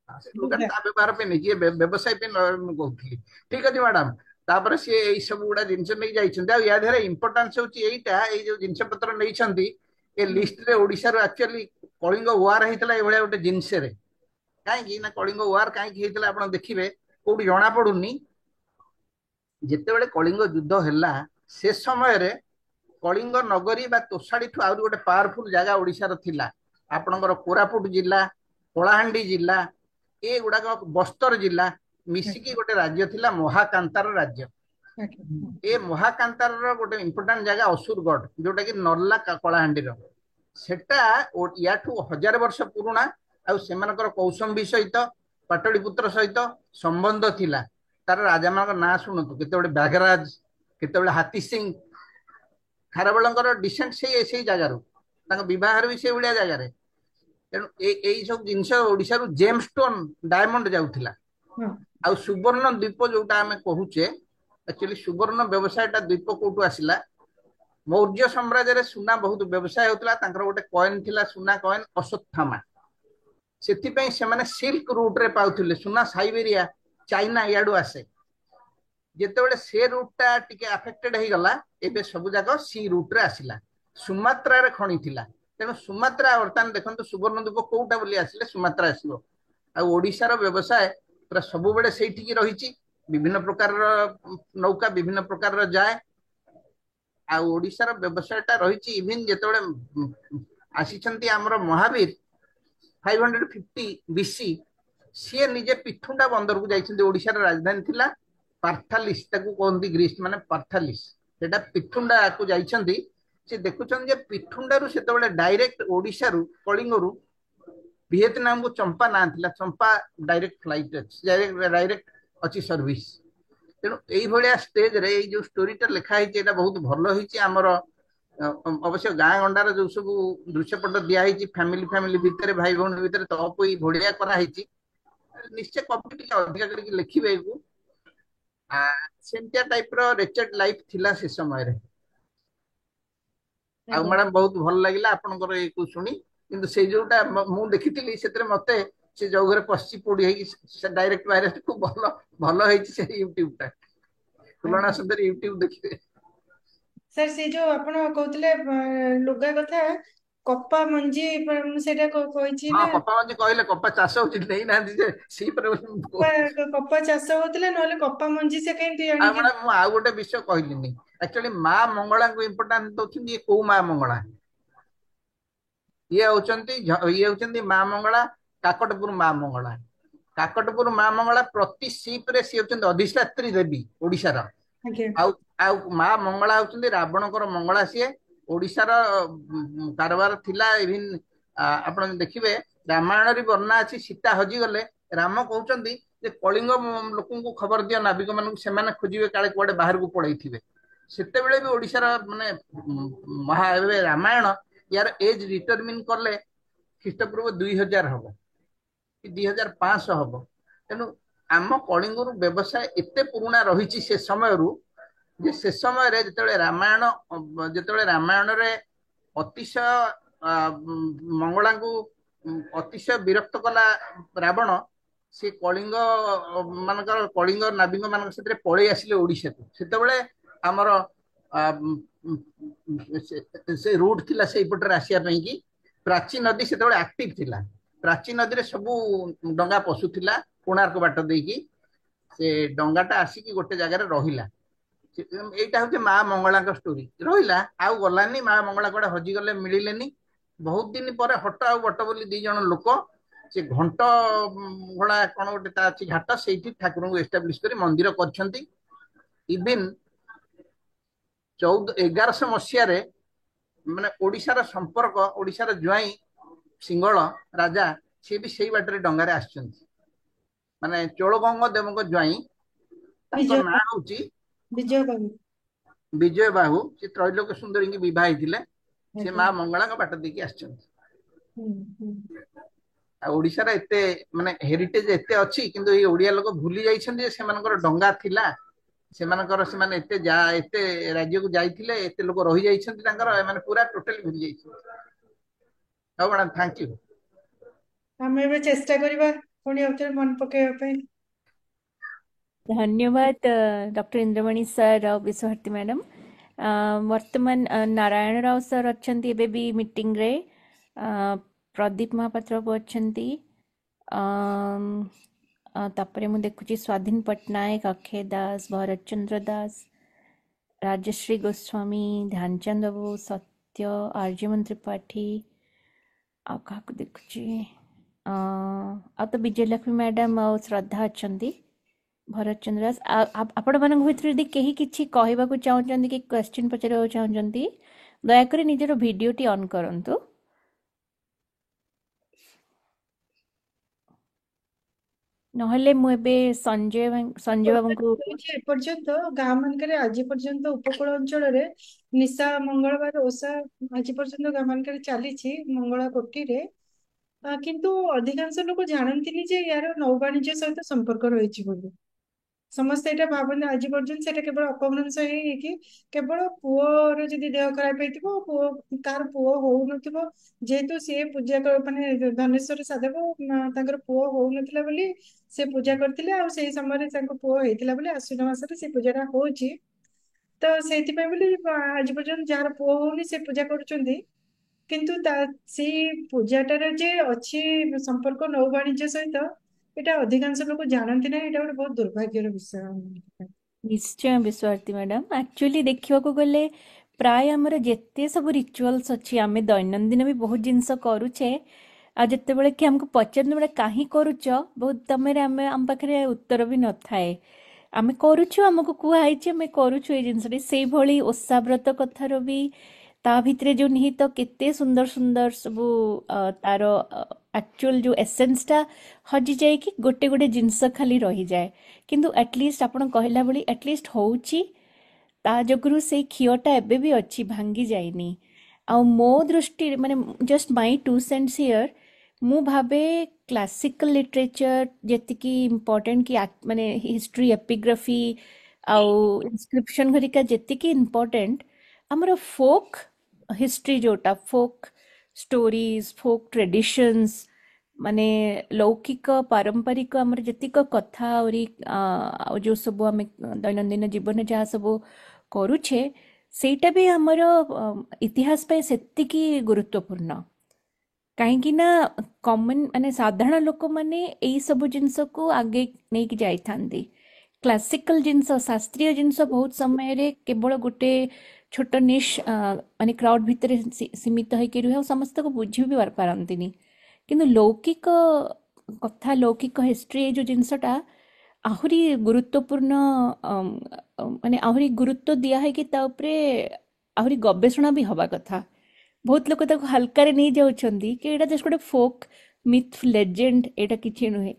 व्यवहार पे नहीं व्यवसाय पे कहती ठीक अच्छे मैडम। तापर सी यही सब गुड़ा जिन नहीं जाइए या धारे इंपोर्टान्स होता जो जिनस पत्र नहीं ए लिस्ट रे ओडिशा रो एक्चुअली कलिंग वार होता है गोटे जिनस कहीं कलिंग वार कहीं आप देखिए कौटी जना पड़ूनी जिते कलिंग युद्ध है से समय रे कलिंग नगरी बा तोषाड़ी ठू आउरी गोटे पावरफुल जगह ओडिशा थिला आपणकर कोरापुट जिला कलाहांडी जिला ये गुड़ाक बस्तर जिला मिसिकी गोटे राज्य थिला महाकांतार राज्य। ए महाकांतार गोटे इंपोर्टांट जगह असुरगढ़ जोटा कि नर्ला कलाहांडी सेटा याठू 1000 वर्ष पुराना आउ सेमानकर कौशंबी सहित पाटलिपुत्र सहित संबंध थिला। तार राजा मान ना शुणु केते बाघराज केते हाथी सिंह खारबलंकर डिसेंट से जगार बहार भी से भाया जगार। तेणु यही सब जिनस ओडिशा रु जेमस्टोन डायमंड जाउथिला आ सुवर्ण द्वीप जोटा आमे कहूचे एक्चुअली सुवर्ण व्यवसाय द्वीप कोटू आसिला मौर्य साम्राज्य रे सुना बहुत व्यवसाय होतला। तांकर गोटे कॉइन थिला सुना कॉइन अश्वत्थामा सेति पई से माने सिल्क रूट रे पाउथिले सुना साइबेरिया चाइना याडू आसे जेतेबेले से रूटटा टिके अफेक्टेड हे गला एबे सब जाक सी रूट रे आसिला सुमात्रा रे खणी थिला। तेणु सुमात्रा बर्तमान देखो सुवर्ण द्वीप कौटा बोली आसिले सुमात्रा आसिबो आ ओडिशा रो व्यवसाय पूरा सब बेले सेठी रही विभिन्न प्रकार नौका विभिन्न प्रकार जाए आ ओडिशा रो व्यवसाय टा रही इवन जेतेबेले आसीचंती हमर महावीर 550 बीसी ସିଏ ନିଜେ ପିଠୁଣ୍ଡା ବନ୍ଦରକୁ ଯାଇଛନ୍ତି। ଓଡିଶାର ରାଜଧାନୀ ଥିଲା ପାର୍ଥାଲିସ୍, ତାକୁ କହନ୍ତି ଗ୍ରୀସ୍ ମାନେ ପାର୍ଥାଲିସ୍, ସେଟା ପିଠୁଣ୍ଡାକୁ ଯାଇଛନ୍ତି। ସେ ଦେଖୁଛନ୍ତି ଯେ ପିଠୁଣ୍ଡାରୁ ସେତେବେଳେ ଡାଇରେକ୍ଟ ଓଡିଶାରୁ କଳିଙ୍ଗରୁ ଭିଏତନାମକୁ ଚମ୍ପା ନାଁ ଥିଲା, ଚମ୍ପା ଡାଇରେକ୍ଟ ଫ୍ଲାଇଟ୍ ଅଛି, ଡାଇରେକ୍ଟ ଅଛି ସର୍ଭିସ। ତେଣୁ ଏଇଭଳିଆ ଷ୍ଟେଜରେ ଏଇ ଯୋଉ ଷ୍ଟୋରିଟା ଲେଖା ହେଇଛି ଏଇଟା ବହୁତ ଭଲ ହେଇଛି। ଆମର ଅବଶ୍ୟ ଗାଁ ଗଣ୍ଡାର ଯୋଉ ସବୁ ଦୃଶ୍ୟପଟ ଦିଆହେଇଛି ଫ୍ୟାମିଲି ଫ୍ୟାମିଲି ଭିତରେ, ଭାଇ ଭଉଣୀ ଭିତରେ ତପ ଭଳିଆ କରାହେଇଛି, ନିଶ୍ଚୟ କବି ଟିକେ ଅଧିକା କରିକି ଲେଖିବେ। ସେମିତିଆ ଟାଇପର ରେଚେଡ୍ ଲାଇଫ ଥିଲା ସେ ସମୟରେ। ଆଉ ଆଜ୍ଞା। ମ୍ୟାଡାମ ବହୁତ ଭଲ ଲାଗିଲା ଆପଣଙ୍କର ଏଇକୁ ଶୁଣି। କିନ୍ତୁ ସେଇ ଯୋଉଟା ମୁଁ ଦେଖିଥିଲି ସେଥିରେ ମତେ ସେ ଯୋଉ ଘରେ ପଶି ପୋଡି ହେଇକି ସେ ଡାଇରେକ୍ଟ ଭାଇରସ ଖୁବ ଭଲ ଭଲ ହେଇଛି ସେ ୟୁଟ୍ୟୁବ ଟା। ତୁଳନା ଆଜ୍ଞା ସୁନ୍ଦର ୟୁଟ୍ୟୁବ ଦେଖିବେ। ସାର୍, ସେ ଯୋଉ ଆପଣ କହୁଥିଲେ ଲୁଗା କଥା, କପା ମଞ୍ଜି, ମୁଁ ସେଇଟା କହିଛି ହଁ ନା? କପା ମଞ୍ଜି କହିଲେ, କପା ଚାଷ ହଉଛି ନେଇନାହାନ୍ତି ଯେ ସେଇପରେ ମୁଁ କପା କହୁଛି। କପା ଚାଷ ହଉଥିଲା, ନହେଲେ କପା ମଞ୍ଜି ସେ କେମିତି ଆଉ ଆଣିକି? ମ୍ୟାଡାମ ମୁଁ ଆଉ ଗୋଟେ ବିଷୟ କହିଲିନି, ଆକ୍ଚୁଆଲି ମା ମଙ୍ଗଳାଙ୍କୁ ଇମ୍ପୋର୍ଟାନ୍ସ ଦଉଛନ୍ତି। ଇଏ କୋଉ ମା ମଙ୍ଗଳା? ଇଏ ହଉଛନ୍ତି ମା ମଙ୍ଗଳା, କାକଟପୁର ମା ମଙ୍ଗଳା। କାକଟପୁର ମା ମଙ୍ଗଳା ପ୍ରତି ସିପ ରେ ସିଏ ହଉଛନ୍ତି ଅଧିଷ୍ଠାତ୍ରୀ ଦେବୀ ଓଡିଶାର। ଆଜ୍ଞା ଆଉ ଆଉ ମା ମଙ୍ଗଳା ହଉଛନ୍ତି ରାବଣଙ୍କର ମଙ୍ଗଳା। ସିଏ ଓଡିଶାର କାରବାର ଥିଲା। ଇଭିନ୍ ଆପଣ ଦେଖିବେ ରାମାୟଣରେ ବର୍ଣ୍ଣନା ଅଛି, ସୀତା ହଜିଗଲେ ରାମ କହୁଛନ୍ତି ଯେ କଳିଙ୍ଗ ଲୋକଙ୍କୁ ଖବର ଦିଅ, ନାବିକ ମାନଙ୍କୁ, ସେମାନେ ଖୋଜିବେ କାଳେ କୁଆଡେ ବାହାରକୁ ପଳେଇଥିବେ। ସେତେବେଳେ ବି ଓଡିଶାର ମାନେ ଏବେ ରାମାୟଣ ୟାର ଏଜ ଡିଟରମିନ କଲେ ଖ୍ରୀଷ୍ଟପୂର୍ବ 2000 ହବ କି 2500 ହବ। ତେଣୁ ଆମ କଳିଙ୍ଗରୁ ବ୍ୟବସାୟ ଏତେ ପୁରୁଣା ରହିଛି ସେ ସମୟରୁ, ଯେ ସେ ସମୟରେ ଯେତେବେଳେ ରାମାୟଣରେ ଅତିଶୟ ମଙ୍ଗଳାଙ୍କୁ ଅତିଶୟ ବିରକ୍ତ କଲା ରାବଣ, ସେ କଳିଙ୍ଗ ନାବିକ ମାନଙ୍କ ସେଥିରେ ପଳେଇ ଆସିଲେ ଓଡିଶାକୁ। ସେତେବେଳେ ଆମର ସେ ରୁଟ ଥିଲା ସେଇପଟରେ ଆସିବା ପାଇଁ କି। ପ୍ରାଚୀ ନଦୀ ସେତେବେଳେ ଆକ୍ଟିଭ ଥିଲା। ପ୍ରାଚୀ ନଦୀରେ ସବୁ ଡଙ୍ଗା ପଶୁଥିଲା କୋଣାର୍କ ବାଟ ଦେଇକି। ସେ ଡଙ୍ଗାଟା ଆସିକି ଗୋଟେ ଜାଗାରେ ରହିଲା। ଏଇଟା ହଉଛି ମା ମଙ୍ଗଳାଙ୍କ ଷ୍ଟୋରି। ରହିଲା, ଆଉ ଗଲାନି। ମା ମଙ୍ଗଳା କୁଆଡେ ହଜିଗଲେ, ମିଳିଲେନି। ବହୁତ ଦିନ ପରେ ହଟ ଆଉ ବଟ ବୋଲି ଦି ଜଣ ଲୋକ ସେ ଘଣ୍ଟ ଭଳା କଣ ଗୋଟେ ତା ଅଛି ଘାଟ, ସେଇଠି ଠାକୁରଙ୍କୁ ଏଷ୍ଟାବ୍ଲିଶ କରି ମନ୍ଦିର କରିଛନ୍ତି। ଇଭିନ୍ 1100 ମସିହାରେ ମାନେ ଓଡିଶାର ସମ୍ପର୍କ, ଓଡିଶାର ଜ୍ୱାଇଁ ସିଂହଳ ରାଜା, ସିଏ ବି ସେଇ ବାଟରେ ଡଙ୍ଗାରେ ଆସିଛନ୍ତି। ମାନେ ଚୋଳଗଙ୍ଗ ଦେବଙ୍କ ଜ୍ୱାଇଁ, ତାଙ୍କ ବିଜୟ ନାଁ ହଉଛି ବିଜୟ ବାବୁ। ବିଜୟ ବାହୁ। ସେ ତ୍ରୈଲୋକ୍ୟ ସୁନ୍ଦରୀଙ୍କୁ ବିବାହ ହେଇଥିଲେ। ସେ ଆଜ୍ଞା। ମା ମଙ୍ଗଳାଙ୍କ ବାଟ ଦେଇକି ଆସିଛନ୍ତି। ହୁଁ ହୁଁ। ଆଉ ଓଡିଶାର ଏତେ ମାନେ ହେରିଟେଜ ଏତେ ଅଛି, କିନ୍ତୁ ଏଇ ଓଡିଆ ଲୋକ ଭୁଲି ଯାଇଛନ୍ତି ଯେ ସେମାନଙ୍କର ଡଙ୍ଗା ଥିଲା। ସେମାନେ ଏତେ ରାଜ୍ୟକୁ ଯାଇଥିଲେ, ଏତେ ଲୋକ ରହିଯାଇଛନ୍ତି ତାଙ୍କର, ଏମାନେ ପୁରା ଟୋଟାଲି ଭୁଲି ଯାଇଛନ୍ତି। ହଉ ମ୍ୟାଡ଼ାମ, ଥ୍ୟାଙ୍କ ୟୁ। ଆମେ ଏବେ ଚେଷ୍ଟା କରିବା ପୁଣି ଆଉଥରେ ମନେ ପକେଇବା ପାଇଁ। ଧନ୍ୟବାଦ ଡକ୍ଟର ଇନ୍ଦ୍ରମଣି ସାର୍ ଆଉ ବିଶ୍ୱଭାରତୀ ମ୍ୟାଡ଼ାମ୍। ବର୍ତ୍ତମାନ ନାରାୟଣ ରାଓ ସାର୍ ଅଛନ୍ତି ଏବେ ବି ମିଟିଂରେ, ପ୍ରଦୀପ ମହାପାତ୍ର ବାବୁ ଅଛନ୍ତି, ତାପରେ ମୁଁ ଦେଖୁଛି ସ୍ୱାଧୀନ ପଟ୍ଟନାୟକ, ଅକ୍ଷୟ ଦାସ, ଭରତ ଚନ୍ଦ୍ର ଦାସ, ରାଜଶ୍ରୀ ଗୋସ୍ୱାମୀ, ଧ୍ୟାନଚାନ୍ଦ ବାବୁ, ସତ୍ୟ, ଆର୍ଯ୍ୟମନ ତ୍ରିପାଠୀ, ଆଉ କାହାକୁ ଦେଖୁଛି, ଆଉ ତ ବିଜୟଲକ୍ଷ୍ମୀ ମ୍ୟାଡ଼ାମ୍ ଆଉ ଶ୍ରଦ୍ଧା ଅଛନ୍ତି, ଭରତ ଚନ୍ଦ୍ର ଦାସ। ଆପଣମାନଙ୍କ ଭିତରୁ ଯଦି କେହି କିଛି କହିବାକୁ ଚାହୁଁଛନ୍ତି କି କ୍ୱେଶ୍ଚିନ୍ ପଚାରିବାକୁ ଚାହୁଁଛନ୍ତି, ଦୟାକରି ନିଜର ଭିଡ଼ିଓଟି ଅନ୍ କରନ୍ତୁ। ନହେଲେ ମୁଁ ଏବେ ସଞ୍ଜୟ ବାବୁଙ୍କୁ ଏପର୍ଯ୍ୟନ୍ତ ଗାଁ ମାନଙ୍କରେ, ଆଜି ପର୍ଯ୍ୟନ୍ତ ଉପକୂଳ ଅଞ୍ଚଳରେ ନିଶା ମଙ୍ଗଳବାର ଓଷା ଆଜି ପର୍ଯ୍ୟନ୍ତ ଗାଁ ମାନଙ୍କରେ ଚାଲିଛି ମଙ୍ଗଳା କୋଠିରେ। କିନ୍ତୁ ଅଧିକାଂଶ ଲୋକ ଜାଣନ୍ତିନି ଯେ ୟାର ନୌବାଣିଜ୍ୟ ସହିତ ସମ୍ପର୍କ ରହିଛି ବୋଲି। ସମସ୍ତେ ଏଇଟା ଭାବନ୍ତି, ଆଜି ପର୍ଯ୍ୟନ୍ତ ସେଟା କେବଳ ଅପଭ୍ରଂଶ ହେଇକି କେବଳ ପୁଅର ଯଦି ଦେହ ଖରାପ ହେଇଥିବ, କାହାର ପୁଅ ହଉନଥିବ, ଯେହେତୁ ସିଏ ମାନେ ଧନେଶ୍ୱର ସାଧବ, ତାଙ୍କର ପୁଅ ହଉନଥିଲା ବୋଲି ସେ ପୂଜା କରିଥିଲେ, ଆଉ ସେଇ ସମୟରେ ତାଙ୍କ ପୁଅ ହେଇଥିଲା ବୋଲି ଆଶ୍ୱିନ ମାସରେ ସେ ପୂଜାଟା ହଉଛି। ତ ସେଇଥିପାଇଁ ବୋଲି ଆଜି ପର୍ଯ୍ୟନ୍ତ ଯାହାର ପୁଅ ହଉନି ସେ ପୂଜା କରୁଛନ୍ତି। କିନ୍ତୁ ସେଇ ପୂଜାଟାର ଯେ ଅଛି ସମ୍ପର୍କ ନୌବାଣିଜ୍ୟ ସହିତ, ଏଇଟା ଅଧିକାଂଶ ଲୋକ ଜାଣନ୍ତି ନାହିଁ। ଏଇଟା ଗୋଟେ ବହୁତ ଦୁର୍ଭାଗ୍ୟର ବିଷୟ ଆମ ମାନଙ୍କ ପାଇଁ। ନିଶ୍ଚୟ ବିଶ୍ୱଭାରତୀ ମ୍ୟାଡ଼ାମ୍, ଆକ୍ଚୁଆଲି ଦେଖିବାକୁ ଗଲେ ପ୍ରାୟ ଆମର ଯେତେ ସବୁ ରିଚୁଆଲ୍ସ ଅଛି, ଆମେ ଦୈନନ୍ଦିନ ବି ବହୁତ ଜିନିଷ କରୁଛେ, ଆଉ ଯେତେବେଳେ କି ଆମକୁ ପଚାରନ୍ତି ମାନେ କାହିଁ କରୁଛ, ବହୁତ ସମୟରେ ଆମ ପାଖରେ ଉତ୍ତର ବି ନଥାଏ। ଆମେ କରୁଛୁ, ଆମକୁ କୁହାହେଇଛି ଆମେ କରୁଛୁ ଏଇ ଜିନିଷଟି। ସେଇଭଳି ଓଷା ବ୍ରତ କଥାର ବି ତା ଭିତରେ ଯୋଉ ନିହିତ କେତେ ସୁନ୍ଦର ସୁନ୍ଦର ସବୁ ତାର ଆକ୍ଚୁଆଲ ଯୋଉ ଏସେନ୍ସଟା ହଜି ଯାଇକି ଗୋଟେ ଗୋଟେ ଜିନିଷ ଖାଲି ରହିଯାଏ। କିନ୍ତୁ ଆଟଲିଷ୍ଟ ଆପଣ କହିଲା ଭଳି ଆଟଲିଷ୍ଟ ହଉଛି, ତା ଯୋଗୁରୁ ସେଇ କ୍ଷୀରଟା ଏବେ ବି ଅଛି, ଭାଙ୍ଗି ଯାଇନି। ଆଉ ମୋ ଦୃଷ୍ଟିରେ ମାନେ just my two saints here, ମୁଁ ଭାବେ କ୍ଲାସିକାଲ ଲିଟରେଚର ଯେତିକି ଇମ୍ପର୍ଟାଣ୍ଟ କି ମାନେ ହିଷ୍ଟ୍ରି ଏପିଗ୍ରାଫି ଆଉ ଇନସ୍କ୍ରିପସନ ଘରିକା ଯେତିକି ଇମ୍ପର୍ଟାଣ୍ଟ, ଆମର ଫୋକ୍ ହିଷ୍ଟ୍ରି ଯୋଉଟା ଫୋକ୍ ଷ୍ଟୋରିଜ ଫୋକ୍ ଟ୍ରେଡିସନ୍ସ, ମାନେ ଲୌକିକ ପାରମ୍ପରିକ ଆମର ଯେତିକ କଥା ଆହୁରି ଆଉ ଯୋଉ ସବୁ ଆମେ ଦୈନନ୍ଦିନ ଜୀବନରେ ଯାହା ସବୁ କରୁଛେ, ସେଇଟା ବି ଆମର ଇତିହାସ ପାଇଁ ସେତିକି ଗୁରୁତ୍ୱପୂର୍ଣ୍ଣ। କାହିଁକି ନା କମନ ମାନେ ସାଧାରଣ ଲୋକମାନେ ଏଇ ସବୁ ଜିନିଷକୁ ଆଗେଇ ନେଇକି ଯାଇଥାନ୍ତି। କ୍ଲାସିକାଲ ଜିନିଷ ଶାସ୍ତ୍ରୀୟ ଜିନିଷ ବହୁତ ସମୟରେ କେବଳ ଗୋଟେ ଛୋଟ ନିଶ୍ ମାନେ କ୍ରାଉଡ ଭିତରେ ସୀମିତ ହେଇକି ରୁହେ ଆଉ ସମସ୍ତଙ୍କୁ ବୁଝି ବି ପାରନ୍ତିନି। କିନ୍ତୁ ଲୌକିକ କଥା ଲୌକିକ ହିଷ୍ଟ୍ରି ଏଇ ଯୋଉ ଜିନିଷଟା ଆହୁରି ଗୁରୁତ୍ୱପୂର୍ଣ୍ଣ, ମାନେ ଆହୁରି ଗୁରୁତ୍ୱ ଦିଆ ହେଇକି ତା ଉପରେ ଆହୁରି ଗବେଷଣା ବି ହବା କଥା। ବହୁତ ଲୋକ ତାକୁ ହାଲକାରେ ନେଇ ଯାଉଛନ୍ତି କି ଏଇଟା ଜଷ୍ଟ ଗୋଟେ ଫୋକ୍ ମିଥ୍ ଲେଜେଣ୍ଡ, ଏଇଟା କିଛି ନୁହେଁ।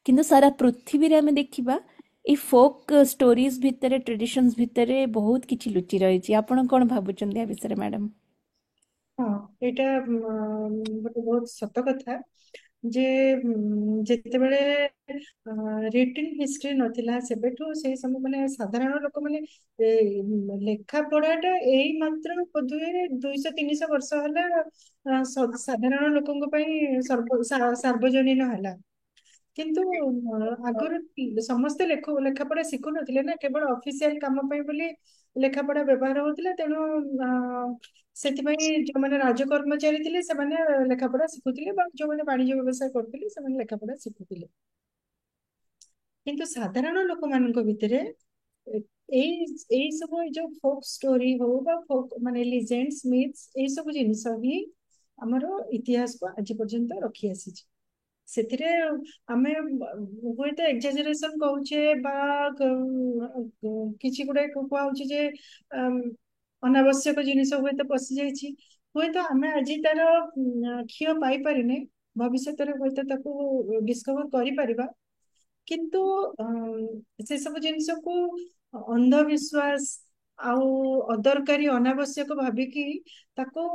କିନ୍ତୁ ସାରା ପୃଥିବୀରେ ଆମେ ଦେଖିବା ଏଇ ଫୋକ୍ ଷ୍ଟୋରିଜ ଭିତରେ ଟ୍ରେଡିସନ୍ସ ଭିତରେ ବହୁତ କିଛି ଲୁଚି ରହିଛି। ଆପଣ କ'ଣ ଭାବୁଛନ୍ତି ୟା ବିଷୟରେ ମ୍ୟାଡାମ? ହଁ, ଏଇଟା ଗୋଟେ ବହୁତ ସତ କଥା ଯେ ଯେତେବେଳେ ରିଟିନ୍ ହିଷ୍ଟ୍ରି ନଥିଲା, ସେବେଠୁ ସେଇ ସମୟ ମାନେ ସାଧାରଣ ଲୋକମାନେ ଲେଖା ପଢାଟା ଏଇ ମାତ୍ର ବୋଧହୁଏ 200-300 ବର୍ଷ ହେଲା ସାଧାରଣ ଲୋକଙ୍କ ପାଇଁ ସାର୍ବଜନୀନ ହେଲା। କିନ୍ତୁ ଆଗରୁ ସମସ୍ତେ ଲେଖାପଢା ଶିଖୁନଥିଲେ ନା, କେବଳ ଅଫିସିଆଲ କାମ ପାଇଁ ବୋଲି ଲେଖାପଢା ବ୍ୟବହାର ହଉଥିଲା। ତେଣୁ ସେଥିପାଇଁ ଯୋଉମାନେ ରାଜକର୍ମଚାରୀ ଥିଲେ ସେମାନେ ଲେଖାପଢା ଶିଖୁଥିଲେ, ବା ଯୋଉମାନେ ବାଣିଜ୍ୟ ବ୍ୟବସାୟ କରୁଥିଲେ ସେମାନେ ଲେଖାପଢା ଶିଖୁଥିଲେ। କିନ୍ତୁ ସାଧାରଣ ଲୋକମାନଙ୍କ ଭିତରେ ଏଇ ଏଇ ସବୁ ଏଇ ଯୋଉ ଫୋକ୍ ଷ୍ଟୋରି ହଉ ବା ଫୋକ୍ ମାନେ ଲିଜେଣ୍ଡସ୍ ମିଥ୍ସ, ଏଇ ସବୁ ଜିନିଷ ହିଁ ଆମର ଇତିହାସକୁ ଆଜି ପର୍ଯ୍ୟନ୍ତ ରଖି ଆସିଛି। ସେଥିରେ ଆମେ ହୁଏତ ଏକ୍ଜାଜେରେସନ କହୁଛେ ବା କିଛି ଗୁଡେ କୁହାଉଛି ଯେ ଅନାବଶ୍ୟକ ଜିନିଷ ହୁଏତ ପଶିଯାଇଛି, ହୁଏତ ଆମେ ଆଜି ତାର କ୍ଷୟ ପାଇପାରିନେ, ଭବିଷ୍ୟତରେ ହୁଏତ ତାକୁ ଡିସ୍କଭର କରିପାରିବା। କିନ୍ତୁ ସେ ସବୁ ଜିନିଷକୁ ଅନ୍ଧବିଶ୍ୱାସ ଆଉ ଅଦରକାରୀ ଅନାବଶ୍ୟକ ଭାବିକି ତାକୁ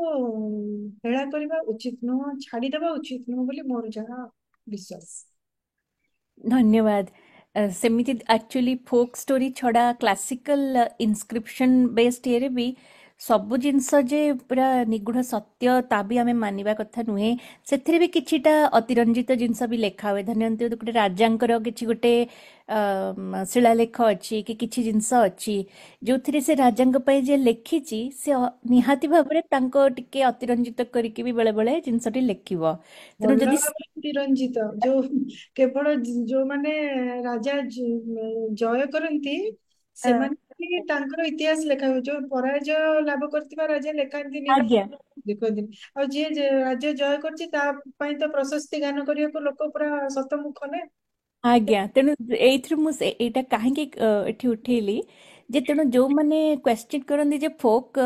ହେଳା କରିବା ଉଚିତ ନୁହଁ, ଛାଡିଦେବା ଉଚିତ ନୁହଁ ବୋଲି ମୋର ଯାହା ବିଶ୍ୱାସ। ଧନ୍ୟବାଦ। ସେମିତି ଆକ୍ଚୁଆଲି ଫୋକ୍ ଷ୍ଟୋରି ଛଡ଼ା କ୍ଲାସିକାଲ ଇନସ୍କ୍ରିପସନ ବେସ୍ଡ ଇଏରେ ବି ସବୁ ଜିନିଷ ଯେ ପୁରା ନିଗୁଢ଼ ସତ୍ୟ ତା ବି ଆମେ ମାନିବା କଥା ନୁହେଁ। ସେଥିରେ ବି କିଛିଟା ଅତିରଞ୍ଜିତ ଜିନିଷ ବି ଲେଖା ହୁଏ। ଧରିନିଅନ୍ତୁ ଗୋଟେ ରାଜାଙ୍କର କିଛି ଗୋଟେ ଶିଳାଲେଖ ଅଛି କି କିଛି ଜିନିଷ ଅଛି ଯୋଉଥିରେ ସେ ରାଜାଙ୍କ ପାଇଁ ଯେ ଲେଖିଛି, ସେ ନିହାତି ଭାବରେ ତାଙ୍କ ଟିକେ ଅତିରଞ୍ଜିତ କରିକି ବି ବେଳେ ବେଳେ ଜିନିଷଟି ଲେଖିବ। ତେଣୁ ଭଲ ଯଦି ଭାବରେ ତିରଞ୍ଜିତ, ଯୋଉ କେବଳ ଯୋଉମାନେ ରାଜା ଜୟ କରନ୍ତି ସେମାନେ ହିଁ ତାଙ୍କର ଇତିହାସ ଲେଖା ହୁଏ। ଯୋଉ ପରାଜୟ ଲାଭ କରିଥିବା ରାଜା ଲେଖାନ୍ତିନି ବା ଆଜ୍ଞା ଦେଖନ୍ତିନି। ଆଉ ଯିଏ ରାଜ୍ୟ ଜୟ କରିଛି ତା ପାଇଁ ତ ପ୍ରଶସ୍ତି ଗାନ କରିବାକୁ ଲୋକ ପୁରା ଶତମୁଖ ନା। ଆଜ୍ଞା, ତେଣୁ ଏଇଥିରୁ ମୁଁ ଏଇଟା କାହିଁକି ଏଠି ଉଠେଇଲି ଯେ ତେଣୁ ଯୋଉମାନେ କ୍ୱେଶ୍ଚିନ୍ କରନ୍ତି ଯେ ଫୋକ୍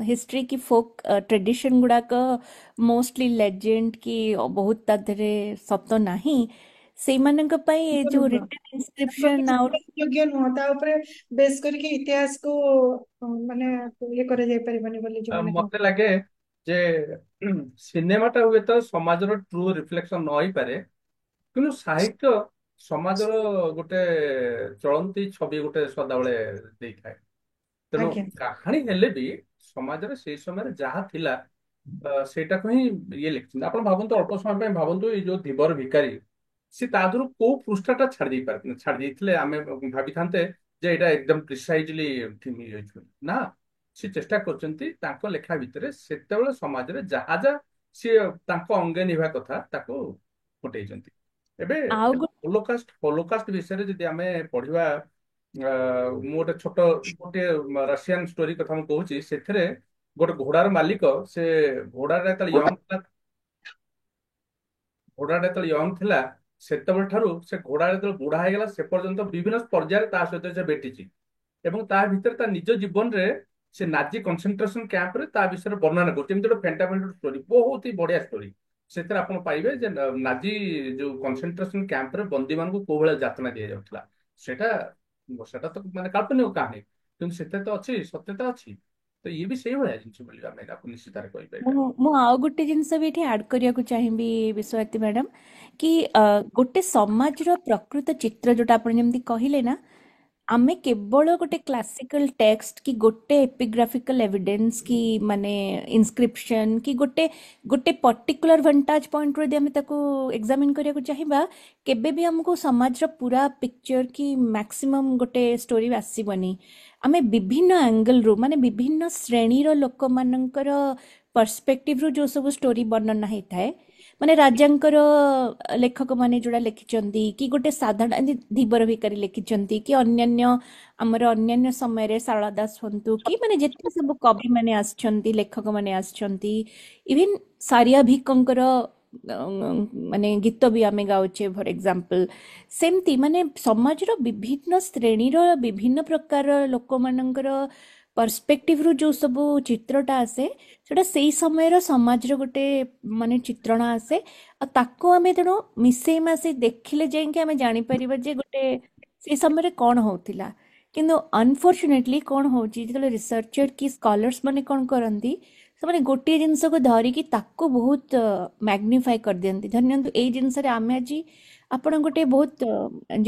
ହିଷ୍ଟ୍ରି କି ଫୋକ୍ ଟ୍ରେଡିସନ୍ ଗୁଡ଼ାକ ମୋଷ୍ଟଲି ଲେଜେଣ୍ଡ କି ବହୁତ ତା ଦେହରେ ସତ ନାହିଁ, ସେଇମାନଙ୍କ ପାଇଁ ଏ ଯୋଉ ନୁହଁ, ରିଟନ୍ ଇନସ୍କ୍ରିପସନ୍ ଆଉ ଯୋଗ୍ୟ ନୁହଁ, ତା ଉପରେ ବେଶ କରିକି ଇତିହାସକୁ ମାନେ ଇଏ କରାଯାଇ ପାରିବନି ବୋଲି ଯୋଉମାନେ ମତେ ଲାଗେ ଯେ ସିନେମାଟା ହୁଏତ ସମାଜର ଟ୍ରୁ ରିଫ୍ଲେକ୍ସନ ନ ହେଇପାରେ, କିନ୍ତୁ ସାହିତ୍ୟ ସମାଜର ଗୋଟେ ଚଳନ୍ତି ଛବି ଗୋଟେ ସଦାବେଳେ ଦେଇଥାଏ। ତେଣୁ ଆଜ୍ଞା କାହାଣୀ ହେଲେ ବି ସମାଜରେ ସେଇ ସମୟରେ ଯାହା ଥିଲା ସେଇଟାକୁ ହିଁ ଇଏ ଲେଖିଛନ୍ତି। ଆପଣ ଭାବନ୍ତୁ, ଅଳ୍ପ ସମୟ ପାଇଁ ଭାବନ୍ତୁ, ଏଇ ଯୋଉ ଧୀବର ଭିକାରୀ, ସେ ତା ଦେହରୁ କୋଉ ପୃଷ୍ଠାଟା ଛାଡି ଦେଇଥିଲେ ଆମେ ଭାବିଥାନ୍ତେ ଯେ ଏଇଟା ଏକଦମ ପ୍ରିସାଇଜଲି ହେଇଯାଇଛି। ନା, ସେ ଚେଷ୍ଟା କରିଛନ୍ତି ତାଙ୍କ ଲେଖା ଭିତରେ ସେତେବେଳେ ସମାଜରେ ଯାହା ଯାହା ସିଏ ତାଙ୍କ ଅଙ୍ଗେ ନିଭା କଥା ତାକୁ ଫୁଟେଇଛନ୍ତି। ଏବେ ଆଉ ହୋଲୋକାଷ୍ଟ ହୋଲୋକାଷ୍ଟ ବିଷୟରେ ଯଦି ଆମେ ପଢିବା, ମୁଁ ଗୋଟେ ରସିଆନ ଷ୍ଟୋରି କଥା ମୁଁ କହୁଛି। ସେଥିରେ ଗୋଟେ ଘୋଡାର ମାଲିକ, ସେ ଘୋଡାଟା ଯେତେବେଳେ ୟଙ୍ଗ ଥିଲା, ଘୋଡାଟା ଯେତେବେଳେ ୟଙ୍ଗ ଥିଲା ସେତେବେଳେ ଠାରୁ ସେ ଘୋଡା ଯେତେବେଳେ ବୁଢା ହେଇଗଲା ସେ ପର୍ଯ୍ୟନ୍ତ ବିଭିନ୍ନ ପର୍ଯ୍ୟାୟରେ ତା ସହିତ ସେ ଭେଟିଛି ଏବଂ ତା ଭିତରେ ତା ନିଜ ଜୀବନରେ ସେ ନାଜି କନସେନ୍ଟ୍ରେସନ କ୍ୟାମ୍ପରେ ତା ବିଷୟରେ ବର୍ଣ୍ଣନା କରୁଛି ଏମିତି ଗୋଟେ ଫେଣ୍ଟାମେଣ୍ଟାଲ ଷ୍ଟୋରି ବହୁତ ହି ବଢିଆ ଷ୍ଟୋରି। ସେଥିରେ ଆପଣ ପାଇବେ ଯେ ନାଜି ଯୋଉ କନସେନ୍ଟ୍ରେସନ କ୍ୟାମ୍ପରେ ବନ୍ଦୀ ମାନଙ୍କୁ କୋଉ ଭଳିଆ ଯାତନା ଦିଆଯାଉଥିଲା। ସେଟା ସେଟା ତ ମାନେ କାଳ୍ପନିକ କାହାଣୀ କିନ୍ତୁ ସେଥିରେ ତ ଅଛି ସତ୍ୟତା ଅଛି। ତ ଇଏ ବି ସେଇଭଳିଆ ଜିନିଷ ବୋଲି ଆମେ ତାକୁ ନିଶ୍ଚିତରେ କହିପାରିବା। ମୁଁ ଆଉ ଗୋଟେ ଜିନିଷ ବି ଏଠି ଆଡ୍ କରିବାକୁ ଚାହିଁବି ବିଶ୍ୱାତି ମ୍ୟାଡାମ କି ଗୋଟେ ସମାଜର ପ୍ରକୃତ ଚିତ୍ର ଯୋଉଟା ଆପଣ ଯେମିତି କହିଲେ ନା ଆମେ କେବଳ ଗୋଟେ କ୍ଲାସିକାଲ ଟେକ୍ସଟ କି ଗୋଟେ ଏପିଗ୍ରାଫିକାଲ ଏଭିଡେନ୍ସ କି ମାନେ ଇନସ୍କ୍ରିପସନ କି ଗୋଟେ ଗୋଟେ ପର୍ଟିକୁଲାର ଭେଣ୍ଟାଜ ପଏଣ୍ଟରୁ ଯଦି ଆମେ ତାକୁ ଏକ୍ସାମିନ କରିବାକୁ ଚାହିଁବା କେବେ ବି ଆମକୁ ସମାଜର ପୁରା ପିକ୍ଚର କି ମ୍ୟାକ୍ସିମମ୍ ଗୋଟେ ଷ୍ଟୋରି ଆସିବନି। ଆମେ ବିଭିନ୍ନ ଆଙ୍ଗେଲରୁ ମାନେ ବିଭିନ୍ନ ଶ୍ରେଣୀର ଲୋକମାନଙ୍କର ପର୍ସପେକ୍ଟିଭରୁ ଯେଉଁ ସବୁ ଷ୍ଟୋରି ବର୍ଣ୍ଣନା ହେଇଥାଏ ମାନେ ରାଜାଙ୍କର ଲେଖକମାନେ ଯୋଉଟା ଲେଖିଛନ୍ତି କି ଗୋଟେ ସାଧାରଣ ଏମିତି ଧୀବର ଭିକାରୀ ଲେଖିଛନ୍ତି କି ଅନ୍ୟାନ୍ୟ ଆମର ଅନ୍ୟାନ୍ୟ ସମୟରେ ଶାରଳା ଦାସ ହୁଅନ୍ତୁ କି ମାନେ ଯେତେ ସବୁ କବିମାନେ ଆସିଛନ୍ତି ଲେଖକମାନେ ଆସିଛନ୍ତି ଇଭିନ୍ ସାରିଆ ଭିକଙ୍କର ମାନେ ଗୀତ ବି ଆମେ ଗାଉଛେ ଫର ଏକ୍ସାମ୍ପଲ ସେମିତି ମାନେ ସମାଜର ବିଭିନ୍ନ ଶ୍ରେଣୀର ବିଭିନ୍ନ ପ୍ରକାର ଲୋକମାନଙ୍କର ପର୍ସପେକ୍ଟିଭରୁ ଯେଉଁ ସବୁ ଚିତ୍ରଟା ଆସେ ସେଟା ସେଇ ସମୟର ସମାଜର ଗୋଟେ ମାନେ ଚିତ୍ରଣ ଆସେ ଆଉ ତାକୁ ଆମେ ତେଣୁ ମିଶେଇ ମାସେଇ ଦେଖିଲେ ଯାଇକି ଆମେ ଜାଣିପାରିବା ଯେ ଗୋଟେ ସେଇ ସମୟରେ କ'ଣ ହଉଥିଲା। କିନ୍ତୁ ଅନଫର୍ଚୁନେଟଲି କ'ଣ ହଉଛି ଯେତେବେଳେ ରିସର୍ଚର କି ସ୍କଲର୍ସ ମାନେ କ'ଣ କରନ୍ତି ସେମାନେ ଗୋଟିଏ ଜିନିଷକୁ ଧରିକି ତାକୁ ବହୁତ ମ୍ୟାଗ୍ନିଫାଏ କରିଦିଅନ୍ତି। ଧରି ନିଅନ୍ତୁ ଏଇ ଜିନିଷରେ ଆମେ ଆଜି ଆପଣ ଗୋଟେ ବହୁତ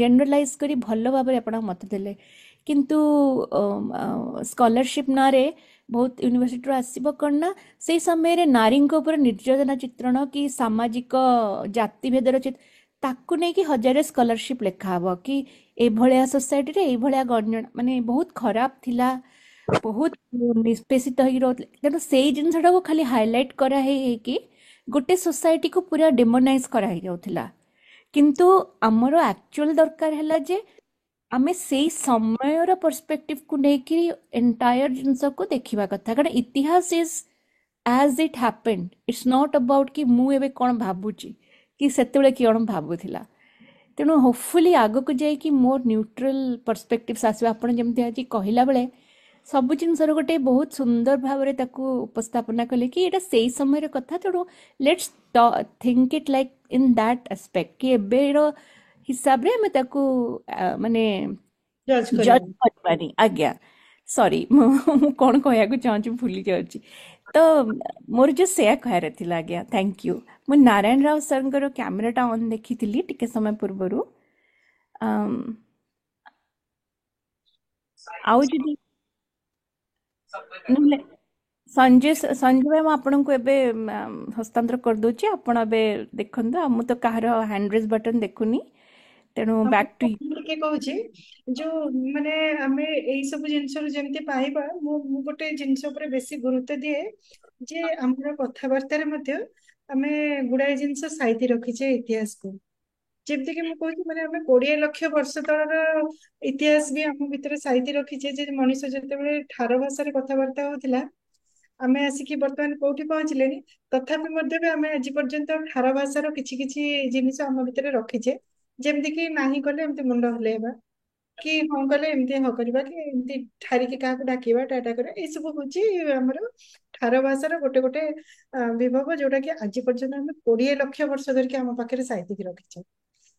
ଜେନେରାଲାଇଜ କରି ଭଲ ଭାବରେ ଆପଣ ମତ ଦେଲେ କିନ୍ତୁ ସ୍କଲରସିପ ନାଁରେ ବହୁତ ୟୁନିଭର୍ସିଟିରୁ ଆସିବ କ'ଣ ନା ସେଇ ସମୟରେ ନାରୀଙ୍କ ଉପରେ ନିର୍ଯାତନା ଚିତ୍ରଣ କି ସାମାଜିକ ଜାତିଭେଦର ତାକୁ ନେଇକି ହଜାରେ ସ୍କଲରସିପ ଲେଖା ହବ କି ଏଇଭଳିଆ ସୋସାଇଟିରେ ଏଇଭଳିଆ ଗଣ୍ୟ ମାନେ ବହୁତ ଖରାପ ଥିଲା ବହୁତ ନିଷ୍ପେଷିତ ହେଇକି ରହୁଥିଲେ ତେଣୁ ସେଇ ଜିନିଷଟାକୁ ଖାଲି ହାଇଲାଇଟ ହେଇକି ଗୋଟେ ସୋସାଇଟିକୁ ପୁରା ଡିମୋନାଇଜ କରାହେଇଯାଉଥିଲା। କିନ୍ତୁ ଆମର ଆକ୍ଚୁଆଲ ଦରକାର ହେଲା ଯେ ଆମେ ସେଇ ସମୟର ପର୍ସପେକ୍ଟିଭକୁ ନେଇକି ଏଣ୍ଟାୟର ଜିନିଷକୁ ଦେଖିବା କଥା କାରଣ ଇତିହାସ is as it happened it's not about କି ମୁଁ ଏବେ କ'ଣ ଭାବୁଛି କି ସେତେବେଳେ କ'ଣ ଭାବୁଥିଲା। ତେଣୁ ହୋପଫୁଲି ଆଗକୁ ଯାଇକି ମୋର ନ୍ୟୁଟ୍ରାଲ ପର୍ସପେକ୍ଟିଭସ୍ ଆସିବ। ଆପଣ ଯେମିତି ଆଜି କହିଲା ବେଳେ ସବୁ ଜିନିଷର ଗୋଟେ ବହୁତ ସୁନ୍ଦର ଭାବରେ ତାକୁ ଉପସ୍ଥାପନା କଲେ କି ଏଇଟା ସେଇ ସମୟର କଥା ତେଣୁ let's think it like in that aspect କି ଏବେର ହିସାବରେ ଆମେ ତାକୁ ମାନେ ଜଜ୍ ଜଜ୍ କରିବାନି। କରିବାନି। ଆଜ୍ଞା ସରି ମୁଁ କ'ଣ କହିବାକୁ ଚାହୁଁଛି ଭୁଲି ଯାଉଛି ତ ମୋର ଯୋଉ ସେୟା କହିବାର ଥିଲା। ଆଜ୍ଞା ଥ୍ୟାଙ୍କ ୟୁ। ମୁଁ ନାରାୟଣ ରାଓ ସାର୍ଙ୍କର କ୍ୟାମେରାଟା ଅନ୍ ଦେଖିଥିଲି ଟିକେ ସମୟ ପୂର୍ବରୁ ଆଉ ଯଦି ନହେଲେ ସଞ୍ଜୟ ଭାଇ ମୁଁ ଆପଣଙ୍କୁ ଏବେ ହସ୍ତାନ୍ତର କରିଦେଉଛି ଆପଣ ଏବେ ଦେଖନ୍ତୁ ଆଉ ମୁଁ ତ କାହାର ହ୍ୟାଣ୍ଡ ରେଜ୍ ବଟନ୍ ଦେଖୁନି ତେଣୁ ମୁଁ ବ୍ୟାକ୍ ଟୁ ଟିକେ କହୁଛି ଯୋଉ ମାନେ ଆମେ ଏଇ ସବୁ ଜିନିଷରୁ ଯେମିତି ପାଇବା ମୁଁ ଗୋଟେ ଜିନିଷ ଉପରେ ବେଶୀ ଗୁରୁତ୍ୱ ଦିଏ ଯେ ଆମର କଥାବାର୍ତ୍ତାରେ ମଧ୍ୟ ଆମେ ଗୁଡାଏ ଜିନିଷ ସାଇତି ରଖିଛେ ଇତିହାସକୁ। ଯେମିତିକି ମୁଁ କହୁଛି ମାନେ ଆମେ 20 ଲକ୍ଷ ବର୍ଷ ତଳର ଇତିହାସ ବି ଆମ ଭିତରେ ସାଇତି ରଖିଛେ ଯେ ମଣିଷ ଯେତେବେଳେ ଠାର ଭାଷାରେ କଥାବାର୍ତ୍ତା ହଉଥିଲା ଆମେ ଆସିକି ବର୍ତ୍ତମାନ କୋଉଠି ପହଞ୍ଚିଲେଣି ତଥାପି ମଧ୍ୟ ବି ଆମେ ଆଜି ପର୍ଯ୍ୟନ୍ତ ଠାର ଭାଷାର କିଛି କିଛି ଜିନିଷ ଆମ ଭିତରେ ରଖିଛେ ଯେମିତିକି ନାହିଁ କଲେ ଏମିତି ମୁଣ୍ଡ ହଲେଇବା କି ହଁ କଲେ ଏମିତି ହଁ କରିବା କି ଏମିତି ଠାରିକି କାହାକୁ ଡାକିବା ଟାଟା କରିବା ଏସବୁ ହଉଛି ଆମର ଠାର ଭାଷାର ଗୋଟେ ଗୋଟେ ବିଭବ ଯୋଉଟା କି ଆଜି ପର୍ଯ୍ୟନ୍ତ ଆମେ 20 ଲକ୍ଷ ବର୍ଷ ଧରିକି ଆମ ପାଖରେ ସାଇତିକି ରଖିଛେ।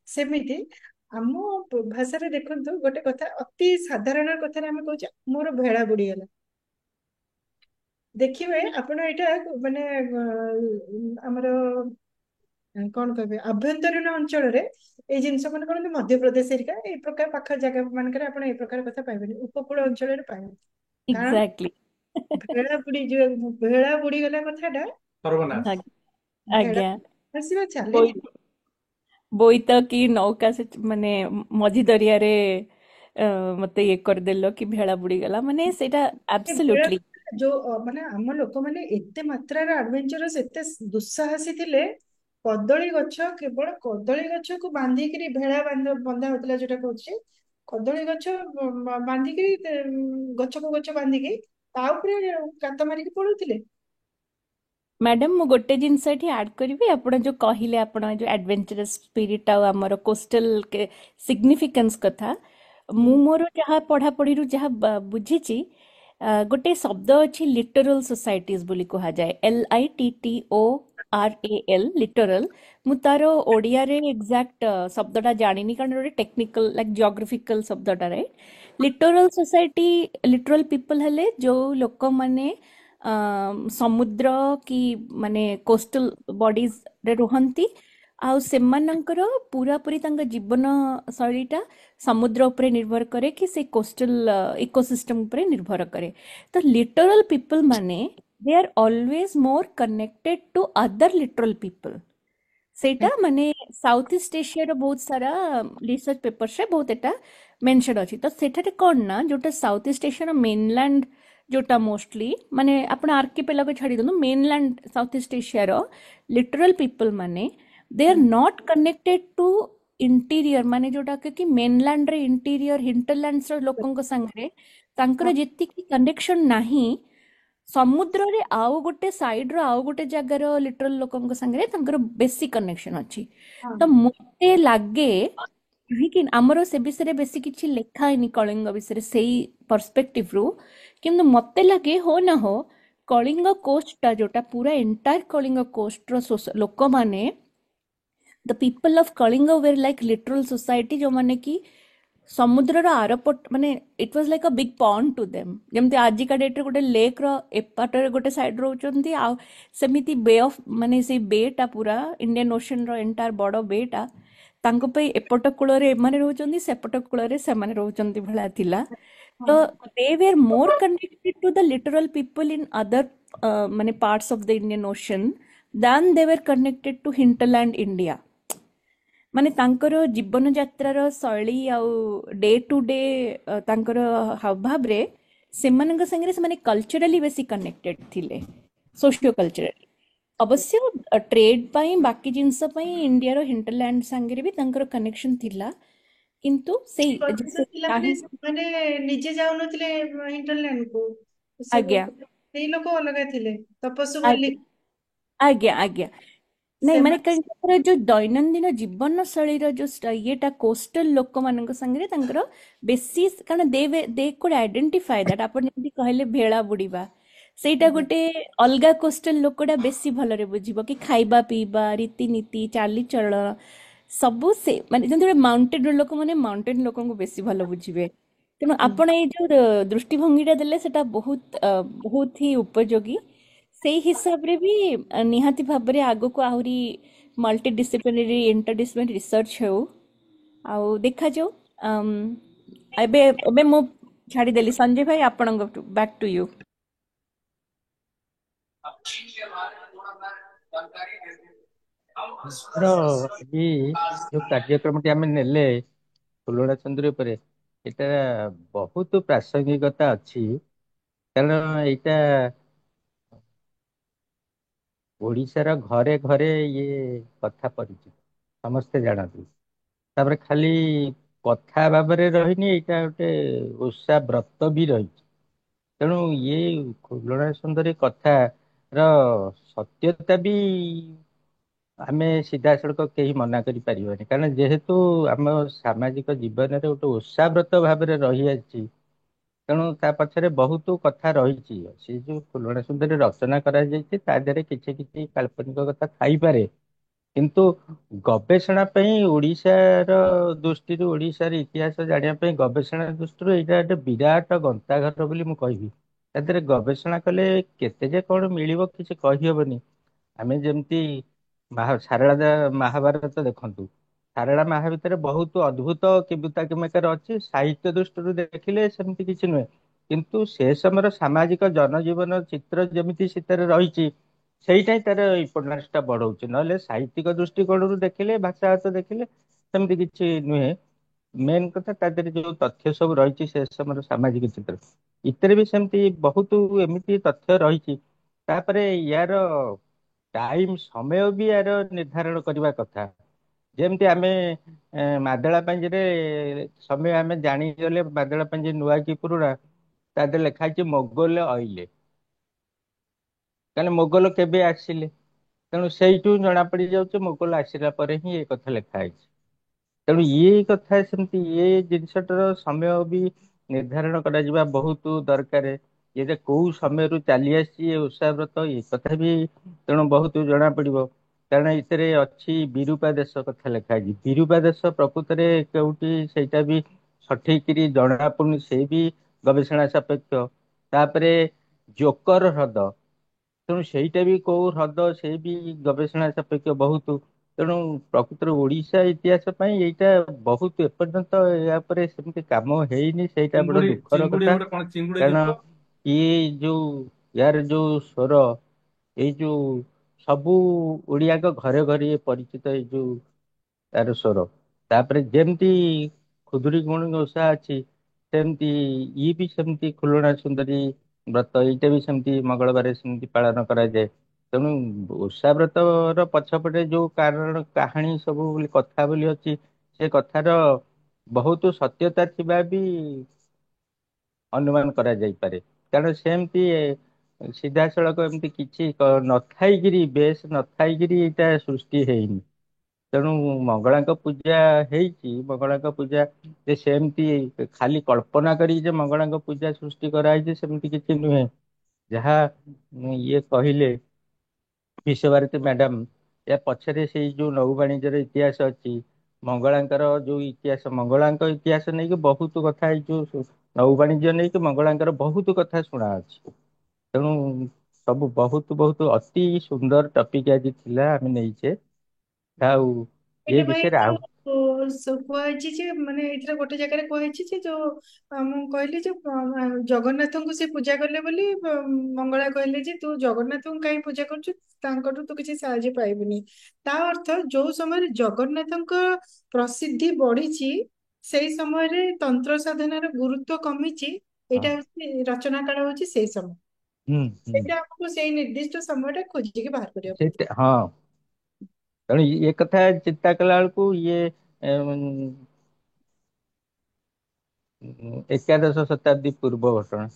ସେମିତି ଆମ ଭାଷାରେ ଦେଖନ୍ତୁ ଗୋଟେ କଥା ଅତି ସାଧାରଣ କଥାରେ ଆମେ କହୁଛେ ମୋର ଭେଳା ବୁଡିଗଲା। ଦେଖିବେ ଆପଣ ଏଇଟା ମାନେ ଆମର କ'ଣ କହିବେ ଆଭ୍ୟନ୍ତରୀଣ ଅଞ୍ଚଳରେ ଏଇ ଜିନିଷ ମାନେ କରନ୍ତୁ ମଧ୍ୟପ୍ରଦେଶ ହେରିକା ଏଇ ପ୍ରକାର ପାଖ ଜାଗା ମାନଙ୍କରେ ଆପଣ ଏଇ ପ୍ରକାର କଥା ପାଇବେନି ଉପକୂଳ ଅଞ୍ଚଳରେ ପାଇବେନି କାରଣ ଏକ୍ଜାକ୍ଟଲି ଭେଳା ବୁଡିଗଲା କଥାଟା ସର୍ବନାଶ। ଭେଳା ଆଜ୍ଞା ଆସିବା ଚାଲିନି। ବୋଇ- ବୋଇତ କି ନୌକା ସେ ମାନେ ମଝି ଦରିଆରେ ମତେ ଇଏ କରିଦେଲ କି ଭେଳା ବୁଡିଗଲା ମାନେ ସେଇଟା ଏ ଭେଳା ଆବସଲ୍ୟୁଟଲି ଯୋଉ ମାନେ ଆମ ଲୋକମାନେ ଏତେ ମାତ୍ରାରେ ଆଡଭେଞ୍ଚରସ୍ ଏତେ ଦୁଃସାହସୀ ଥିଲେ କଦଳୀ ଗଛ କେବଳ କଦଳୀ ଗଛକୁ ବାନ୍ଧିକିରି ଭେଳା ବନ୍ଧା ହଉଥିଲା ଯୋଉଟା କହୁଛି କଦଳୀ ଗଛ ବାନ୍ଧିକିରି ଗଛକୁ ଗଛ ବାନ୍ଧିକି ତା ଉପରେ କାତ ମାରିକି ପଳଉଥିଲେ। ମ୍ୟାଡାମ ମୁଁ ଗୋଟେ ଜିନିଷ ଏଠି ଆଡ୍ କରିବି ଆପଣ ଯୋଉ କହିଲେ ଆପଣ ଯୋଉ ଆଡଭେଞ୍ଚରସ୍ ସ୍ପିରିଟ୍ ଆଉ ଆମର କୋଷ୍ଟାଲ ସିଗ୍ନିଫିକାନ୍ସ କଥା ମୁଁ ମୋର ଯାହା ପଢାପଢିରୁ ଯାହା ବୁଝିଛି ଗୋଟେ ଶବ୍ଦ ଅଛି ଲିଟରାଲ ସୋସାଇଟିଜ ବୋଲି କୁହାଯାଏ LITTORAL ଲିଟରାଲ ମୁଁ ତାର ଓଡ଼ିଆରେ ଏକ୍ଜାକ୍ଟ ଶବ୍ଦଟା ଜାଣିନି କାରଣ ଗୋଟେ ଟେକ୍ନିକାଲ ଲାଇକ୍ ଜିଓଗ୍ରାଫିକାଲ ଶବ୍ଦଟା right littoral society littoral people ହେଲେ ଯୋଉ ଲୋକମାନେ ସମୁଦ୍ର କି ମାନେ କୋଷ୍ଟାଲ ବଡିଜରେ ରୁହନ୍ତି ଆଉ ସେମାନଙ୍କର ପୁରାପୁରି ତାଙ୍କ ଜୀବନ ଶୈଳୀଟା ସମୁଦ୍ର ଉପରେ ନିର୍ଭର କରେ କି ସେ କୋଷ୍ଟାଲ ଇକୋସିଷ୍ଟମ ଉପରେ ନିର୍ଭର କରେ ତ ଲିଟରାଲ ପିପଲ ମାନେ ଦେ ଆର୍ ଅଲୱେଜ ମୋର କନେକ୍ଟେଡ ଟୁ ଅଦର ଲିଟରାଲ ପିପଲ ସେଇଟା ମାନେ ସାଉଥ ଇଷ୍ଟ ଏସିଆର ବହୁତ ସାରା ରିସର୍ଚ୍ଚ ପେପର୍ସରେ ବହୁତ ଏଟା ମେନସନ୍ ଅଛି ତ ସେଠାରେ କ'ଣ ନା ଯୋଉଟା ସାଉଥ ଇଷ୍ଟ ଏସିଆର ମେନଲ୍ୟାଣ୍ଡ ଯୋଉଟା ମୋଷ୍ଟଲି ମାନେ ଆପଣ ଆର୍କିପେଲାଗୋ ଛାଡ଼ି ଦିଅନ୍ତୁ ମେନଲ୍ୟାଣ୍ଡ ସାଉଥ ଇଷ୍ଟ ଏସିଆର ଲିଟରାଲ ପିପଲ ମାନେ they are not connected to interior ମାନେ ଯୋଉଟା କି ମେନଲ୍ୟାଣ୍ଡରେ ଇଣ୍ଟିରିୟର ହିଣ୍ଟରଲ୍ୟାଣ୍ଡର ଲୋକଙ୍କ ସାଙ୍ଗରେ ତାଙ୍କର ଯେତିକି କନେକ୍ସନ ନାହିଁ ସମୁଦ୍ରରେ ଆଉ ଗୋଟେ ସାଇଡର ଆଉ ଗୋଟେ ଜାଗାର ଲିଟରାଲ ଲୋକଙ୍କ ସାଙ୍ଗରେ ତାଙ୍କର ବେଶୀ କନେକ୍ସନ ଅଛି ତ ମତେ ଲାଗେ କାହିଁକି ଆମର ସେ ବିଷୟରେ ବେଶୀ କିଛି ଲେଖା ହେଇନି କଳିଙ୍ଗ ବିଷୟରେ ସେଇ ପର୍ସପେକ୍ଟିଭରୁ କିନ୍ତୁ ମତେ ଲାଗେ ହୋ ନା ହୋ କଳିଙ୍ଗ କୋଷ୍ଟଟା ଯୋଉଟା ପୁରା ଏଣ୍ଟାୟାର କଳିଙ୍ଗ କୋଷ୍ଟର ଲୋକମାନେ the people of Kalinga were like littoral society ଯୋଉମାନେ କି ସମୁଦ୍ରର ଆରପଟ ମାନେ it was like a big pond to them ଯେମିତି ଆଜିକା ଡେଟ୍ରେ ଗୋଟେ ଲେକ୍ର ଏପାଟରେ ଗୋଟେ ସାଇଡ୍ ରହୁଛନ୍ତି ଆଉ ସେମିତି ବେ ଅଫ୍ ମାନେ ସେଇ ବେଟା ପୁରା ଇଣ୍ଡିଆନ୍ ଓସେନ୍ର ଏଣ୍ଟାୟାର ବଡ଼ ବେଟା ତାଙ୍କ ପାଇଁ ଏପଟ କୂଳରେ ଏମାନେ ରହୁଛନ୍ତି ସେପଟ କୂଳରେ ସେମାନେ ରହୁଛନ୍ତି ଭଳିଆ ଥିଲା ତ they were more connected to the littoral people in other ମାନେ parts of the Indian Ocean than they were connected to hinterland India ମାନେ ତାଙ୍କର ଜୀବନଯାତ୍ରାର ଶୈଳୀ ଆଉ ଡେ ଟୁ ଡେ ତାଙ୍କର ହାବଭାବରେ ସେମାନଙ୍କ ସାଙ୍ଗରେ ସେମାନେ କଲଚରାଲି ବେଶୀ କନେକ୍ଟେଡ୍ ଥିଲେ ସୋସିଓ କଲଚରାଲି ଅବଶ୍ୟ ଟ୍ରେଡ୍ ପାଇଁ ବାକି ଜିନିଷ ପାଇଁ ଇଣ୍ଡିଆର ହିଣ୍ଟରଲ୍ୟାଣ୍ଡ ସାଙ୍ଗରେ ବି ତାଙ୍କର କନେକ୍ସନ ଥିଲା କିନ୍ତୁ ସେଇ କନେକ୍ସନ ଥିଲା ମାନେ କାହିଁ ସେମାନେ ନିଜେ ଯାଉନଥିଲେ ହିଣ୍ଟରଲ୍ୟାଣ୍ଡକୁ ସେ ଆଜ୍ଞା ସେଇ ଲୋକ ଅଲଗା ଥିଲେ ତପସ୍ୱ ବୋଲି ଆଜ୍ଞା ଆଜ୍ଞା ଆଜ୍ଞା ନାଇଁ ମାନେ ସେମାନେ ତାଙ୍କର ଯୋଉ ଦୈନନ୍ଦିନ ଜୀବନ ଶୈଳୀର ଯୋଉ ଇଏଟା କୋଷ୍ଟାଲ ଲୋକମାନଙ୍କ ସାଙ୍ଗରେ ତାଙ୍କର ବେଶୀ କାରଣ ଦେ କୁଡ୍ ଆଇଡେଣ୍ଟିଫାଏ ଦ୍ୟାଟ୍ ଆପଣ ଯେମିତି କହିଲେ ଭେଳା ବୁଡିବା ସେଇଟା ଗୋଟେ ଅଲଗା କୋଷ୍ଟାଲ ଲୋକଟା ବେଶୀ ଭଲରେ ବୁଝିବ କି ଖାଇବା ପିଇବା ରୀତିନୀତି ଚାଲିଚଳନ ସବୁ ସେ ମାନେ ଯେମିତି ଗୋଟେ ମାଉଣ୍ଟେନ ଲୋକମାନେ ମାଉଣ୍ଟେନ ଲୋକଙ୍କୁ ବେଶୀ ଭଲ ବୁଝିବେ ତେଣୁ ଆପଣ ଏଇ ଯୋଉ ଦୃଷ୍ଟିଭଙ୍ଗୀଟା ଦେଲେ ସେଟା ବହୁତ ହି ଉପଯୋଗୀ ସେଇ ହିସାବରେ ବି ନିହାତି ଭାବରେ ଆଗକୁ ଆହୁରି ମଲ୍ଟି ଡିସିପ୍ଲିନାରୀ ଇଣ୍ଟରଡିସିପ୍ଲିନାରୀ ରିସର୍ଚ୍ଚ ହେଉ ଆଉ ଦେଖାଯାଉ ଅମ୍, ଏବେ ଏବେ ମୁଁ ଛାଡ଼ିଦେଲି ସଞ୍ଜୟ ଭାଇ ଆପଣଙ୍କ ବ୍ୟାକ୍ ଟୁ ୟୁ ଆମର ଆଜି ଯୋଉ କାର୍ଯ୍ୟକ୍ରମଟି ଆମେ ନେଲେ ଫୁଲଣା ଚନ୍ଦ୍ର ଉପରେ ଏଇଟା ବହୁତ ପ୍ରାସଙ୍ଗିକତା ଅଛି କାରଣ ଏଇଟା ଓଡ଼ିଶାର ଘରେ ଘରେ ଇଏ କଥା ପରିଚିତ ସମସ୍ତେ ଜାଣନ୍ତି ତାପରେ ଖାଲି କଥା ଭାବରେ ରହିନି ଏଇଟା ଗୋଟେ ଓଷା ବ୍ରତ ବି ରହିଛି ତେଣୁ ଇଏ ଫୁଲଣା ସୁନ୍ଦରୀ କଥାର ସତ୍ୟତା ବି ଆମେ ସିଧାସଳଖ କେହି ମନା କରିପାରିବାନି କାରଣ ଯେହେତୁ ଆମ ସାମାଜିକ ଜୀବନରେ ଗୋଟେ ଓଷାବ୍ରତ ଭାବରେ ରହିଆସିଛି ତେଣୁ ତା ପଛରେ ବହୁତ କଥା ରହିଛି ସେ ଯୋଉ ଫୁଲଣା ସୁନ୍ଦରୀ ରଚନା କରାଯାଇଛି ତା ଦେହରେ କିଛି କିଛି କାଳ୍ପନିକ କଥା ଥାଇପାରେ କିନ୍ତୁ ଗବେଷଣା ପାଇଁ ଓଡ଼ିଶାର ଦୃଷ୍ଟିରୁ ଓଡ଼ିଶାର ଇତିହାସ ଜାଣିବା ପାଇଁ ଗବେଷଣା ଦୃଷ୍ଟିରୁ ଏଇଟା ଗୋଟେ ବିରାଟ ଗନ୍ତାଘର ବୋଲି ମୁଁ କହିବି ତା ଦେହରେ ଗବେଷଣା କଲେ କେତେ ଯେ କଣ ମିଳିବ କିଛି କହିହବନି ଆମେ ଯେମିତି ସାରଳା ମହାଭାରତ ଦେଖନ୍ତୁ ସାରଳା ମାହା ଭିତରେ ବହୁତ ଅଦ୍ଭୁତ କିମ୍ବଦନ୍ତୀ କିମେକାର ଅଛି ସାହିତ୍ୟ ଦୃଷ୍ଟିରୁ ଦେଖିଲେ ସେମିତି କିଛି ନୁହେଁ କିନ୍ତୁ ସେ ସମୟର ସାମାଜିକ ଜନଜୀବନ ଚିତ୍ର ଯେମିତି ସେଥିରେ ରହିଛି ସେଇଟା ହିଁ ତାର ଇମ୍ପୋର୍ଟାନ୍ସ ଟା ବଢଉଛି ନହେଲେ ସାହିତ୍ୟିକ ଦୃଷ୍ଟିକୋଣରୁ ଦେଖିଲେ ଭାଷାଗତ ଦେଖିଲେ ସେମିତି କିଛି ନୁହେଁ ମେନ୍ କଥା ତା ଦେହରେ ଯୋଉ ତଥ୍ୟ ସବୁ ରହିଛି ସେ ସମୟର ସାମାଜିକ ଚିତ୍ର ଇତିରେ ବି ସେମିତି ବହୁତ ଏମିତି ତଥ୍ୟ ରହିଛି ତାପରେ ୟାର ଟାଇମ ସମୟ ବି ୟାର ନିର୍ଦ୍ଧାରଣ କରିବା କଥା ଯେମିତି ଆମେ ମାଦଳା ପାଞ୍ଜିରେ ସମୟ ଆମେ ଜାଣିଗଲେ ମାଦଳା ପାଞ୍ଜି ନୂଆ କି ପୁରୁଣା ତା ଦେହରେ ଲେଖା ହେଇଛି ମୋଗଲ ଅଇଲେ କାରଣ ମୋଗଲ କେବେ ଆସିଲେ, ତେଣୁ ସେଇଠୁ ଜଣା ପଡି ଯାଉଛି ମୋଗଲ ଆସିଲା ପରେ ହିଁ ଏ କଥା ଲେଖା ହେଇଛି। ତେଣୁ ଇଏ କଥା ସେମିତି ଇଏ ଜିନିଷଟାର ସମୟ ବି ନିର୍ଦ୍ଧାରଣ କରାଯିବା ବହୁତ ଦରକାର। ଏଇଟା କୋଉ ସମୟରୁ ଚାଲି ଆସିଛି ଏ ଓଷା ବ୍ରତ ଏ କଥା ବି ତେଣୁ ବହୁତ ଜଣା ପଡିବ। କାରଣ ଏଥିରେ ଅଛି ବିରୂପା ଦେଶ କଥା ଲେଖା ହେଇଛି। ବିରୂପା ଦେଶ ପ୍ରକୃତରେ କେଉଁଠି ସେଇଟା ବି ସଠିକରି ଜଣା ପଡୁନି, ସେଇ ବି ଗବେଷଣା ସାପେକ୍ଷ। ତାପରେ ଜୋକର ହ୍ରଦ, ତେଣୁ ସେଇଟା ବି କୋଉ ହ୍ରଦ ସେଇ ବି ଗବେଷଣା ସାପେକ୍ଷ ବହୁତ। ତେଣୁ ପ୍ରକୃତରେ ଓଡିଶା ଇତିହାସ ପାଇଁ ଏଇଟା ବହୁତ ଏପର୍ଯ୍ୟନ୍ତ ଏହା ଉପରେ ସେମିତି କାମ ହେଇନି, ସେଇଟା ବଡ ଚିଙ୍ଗୁଡି ଦୁଃଖର ଚିଙ୍ଗୁଡି କଥା। ଗୋଟେ କଣ ଚିଙ୍ଗୁଡି କାରଣ ଦ୍ୱୀପ। ଇଏ ଯୋଉ ୟାର ଯୋଉ ସ୍ୱର, ଏଇ ଯୋଉ ସବୁ ଓଡିଆଙ୍କ ଘରେ ଘରେ ପରିଚିତ ଏଇ ଯୋଉ ତାର ସ୍ୱର। ତାପରେ ଯେମିତି ଖୁଦୁରୁକୁଣୀ ଓଷା ଅଛି, ସେମିତି ଇଏ ବି ସେମିତି ଖୁଲଣା ସୁନ୍ଦରୀ ବ୍ରତ ଏଇଟା ବି ସେମିତି ମଙ୍ଗଳବାର ସେମିତି ପାଳନ କରାଯାଏ। ତେଣୁ ଓଷା ବ୍ରତର ପଛପଟେ ଯୋଉ କାରଣ କାହାଣୀ ସବୁ ବୋଲି କଥା ବୋଲି ଅଛି, ସେ କଥାର ବହୁତ ସତ୍ୟତା ଥିବା ବି ଅନୁମାନ କରାଯାଇପାରେ। କାରଣ ସେମିତି ସିଧାସଳଖ ଏମିତି କିଛି ନଥାଇକିରି ବେଶ ନଥାଇକିରି ଏଇଟା ସୃଷ୍ଟି ହେଇନି। ତେଣୁ ମଙ୍ଗଳାଙ୍କ ପୂଜା ହେଇଛି, ମଙ୍ଗଳାଙ୍କ ପୂଜା ଯେ ସେମିତି ଖାଲି କଳ୍ପନା କରି ଯେ ମଙ୍ଗଳାଙ୍କ ପୂଜା ସୃଷ୍ଟି କରାହେଇଛି ସେମିତି କିଛି ନୁହେଁ। ଯାହା ଇଏ କହିଲେ ବିଶ୍ୱଭାରତୀ ମ୍ୟାଡାମ, ଏହା ପଛରେ ସେଇ ଯୋଉ ନୌ ବାଣିଜ୍ୟର ଇତିହାସ ଅଛି, ମଙ୍ଗଳାଙ୍କର ଯୋଉ ଇତିହାସ, ମଙ୍ଗଳାଙ୍କ ଇତିହାସ ନେଇକି ବହୁତ କଥା ଏଇ ଯୋଉ ନୌ ବାଣିଜ୍ୟ ନେଇକି ମଙ୍ଗଳାଙ୍କର ବହୁତ କଥା ଶୁଣା ଅଛି। ତେଣୁ ସବୁ ବହୁତ ବହୁତ ଅତି ସୁନ୍ଦର ଟପିକ ଆଜି ଥିଲା ଆମେ ନେଇଛେ। ଆଉ ଏ ଏଇଟା ଭାଇ ବିଷୟରେ ଆଉ କୁହାଯାଇଛି ଯେ ମାନେ ଏଇଥିରେ ଗୋଟେ ଜାଗାରେ କୁହାଯାଇଛି ଯେ ଯୋଉ ମୁଁ କହିଲି ଯେ ଜଗନ୍ନାଥଙ୍କୁ ସେ ପୂଜା କଲେ ବୋଲି ମଙ୍ଗଳା କହିଲେ ଯେ ତୁ ଜଗନ୍ନାଥଙ୍କୁ କାହିଁ ପୂଜା କରୁଛୁ, ତାଙ୍କଠୁ ତୁ କିଛି ସାହାଯ୍ୟ ପାଇବୁନି। ତା ଅର୍ଥ ଯୋଉ ସମୟରେ ଜଗନ୍ନାଥଙ୍କ ପ୍ରସିଦ୍ଧି ବଢିଛି ସେଇ ସମୟରେ ତନ୍ତ୍ର ସାଧନାର ଗୁରୁତ୍ୱ କମିଛି। ହଁ ଏଇଟା ହଉଛି ରଚନା କାଳ ହଉଛି ସେଇ ସମୟ। ହୁଁ ହୁଁ ସେଇଟା ଆମକୁ ସେଇ ନିର୍ଦ୍ଦିଷ୍ଟ ସମୟଟା ଖୋଜିକି ବାହାର କରିବାକୁ ପଡିବ। ସେଇଟା ହଁ। ତେଣୁ ଏ କଥା ଚିନ୍ତା କଲା ବେଳକୁ ଇଏ ଏକାଦଶ ଶତାବ୍ଦୀ ପୂର୍ବ ଘଟଣା।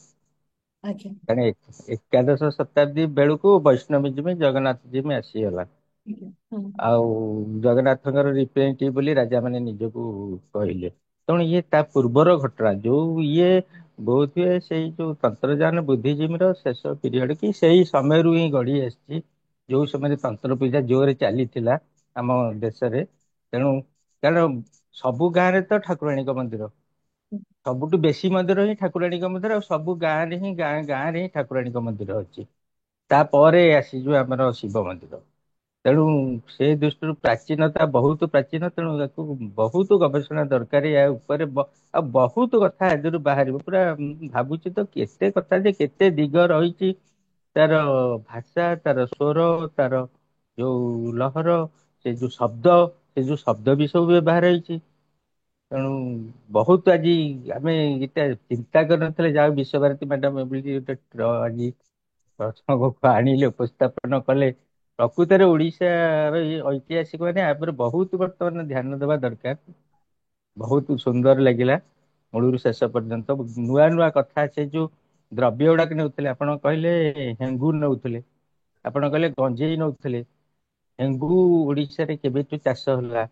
ଆଜ୍ଞା କାରଣ ଏକାଦଶ ଶତାବ୍ଦୀ ବେଳକୁ ବୈଷ୍ଣବ ଜୀମି ଜଗନ୍ନାଥ ଜୀମି ଆସିଗଲା। ଆଜ୍ଞା ହଁ ଆଉ ଜଗନ୍ନାଥଙ୍କର ରିପ୍ରେଜେଣ୍ଟେଟିଭ ବୋଲି ରାଜା ମାନେ ନିଜକୁ କହିଲେ। ତେଣୁ ଇଏ ତା ପୂର୍ବର ଘଟଣା, ଯୋଉ ଇଏ ବହୁତ ହୁଏ ସେଇ ଯୋଉ ତନ୍ତ୍ରଯାନ ବୁଦ୍ଧିଜୀବୀର ଶେଷ ପିରିୟଡ କି ସେଇ ସମୟରୁ ହିଁ ଗଢି ଆସିଛି, ଯୋଉ ସମୟରେ ତନ୍ତ୍ର ପୂଜା ଜୋରରେ ଚାଲିଥିଲା ଆମ ଦେଶରେ। ତେଣୁ କାରଣ ସବୁ ଗାଁରେ ତ ଠାକୁରାଣୀଙ୍କ ମନ୍ଦିର, ସବୁଠୁ ବେଶୀ ମନ୍ଦିର ହିଁ ଠାକୁରାଣୀଙ୍କ ମନ୍ଦିର, ଆଉ ସବୁ ଗାଁରେ ହିଁ ଗାଁରେ ହିଁ ଠାକୁରାଣୀଙ୍କ ମନ୍ଦିର ଅଛି। ତାପରେ ଆସିଯିବ ଆମର ଶିବ ମନ୍ଦିର। ତେଣୁ ସେ ଦୃଷ୍ଟିରୁ ପ୍ରାଚୀନତା ବହୁତ ପ୍ରାଚୀନ। ତେଣୁ ତାକୁ ବହୁତ ଗବେଷଣା ଦରକାର ୟା ଉପରେ। ଆଉ ବହୁତ କଥା ଏଥିରୁ ବାହାରିବ, ପୁରା ଭାବୁଛି ତ କେତେ କଥା ଯେ କେତେ ଦିଗ ରହିଛି ତାର ଭାଷା, ତାର ସ୍ୱର, ତାର ଯୋଉ ଲହର, ସେ ଯୋଉ ଶବ୍ଦ, ସେ ଯୋଉ ଶବ୍ଦ ବି ସବୁ ବ୍ୟବହାର ହେଇଛି। ତେଣୁ ବହୁତ ଆଜି ଆମେ ଏଇଟା ଚିନ୍ତା କରିନଥିଲେ, ଯାହା ବିଶ୍ୱଭାରତୀ ମ୍ୟାଡାମ ଏଭଳି ଗୋଟେ ଆଜି ପ୍ରସଙ୍ଗକୁ ଆଣିଲେ, ଉପସ୍ଥାପନ କଲେ। ପ୍ରକୃତରେ ଓଡିଶାର ଐତିହାସିକ ମାନେ ୟା ଉପରେ ବହୁତ ବର୍ତ୍ତମାନ ଧ୍ୟାନ ଦେବା ଦରକାର। ବହୁତ ସୁନ୍ଦର ଲାଗିଲା ମୂଳରୁ ଶେଷ ପର୍ଯ୍ୟନ୍ତ। ନୂଆ ନୂଆ କଥା, ସେ ଯୋଉ ଦ୍ରବ୍ୟ ଗୁଡାକ ନେଉଥିଲେ, ଆପଣ କହିଲେ ହେଙ୍ଗୁ ନଉଥିଲେ, ଆପଣ କହିଲେ ଗଞ୍ଜେଇ ନଉଥିଲେ। ହେଙ୍ଗୁ ଓଡିଶାରେ କେବେଠୁ ଚାଷ ହେଲା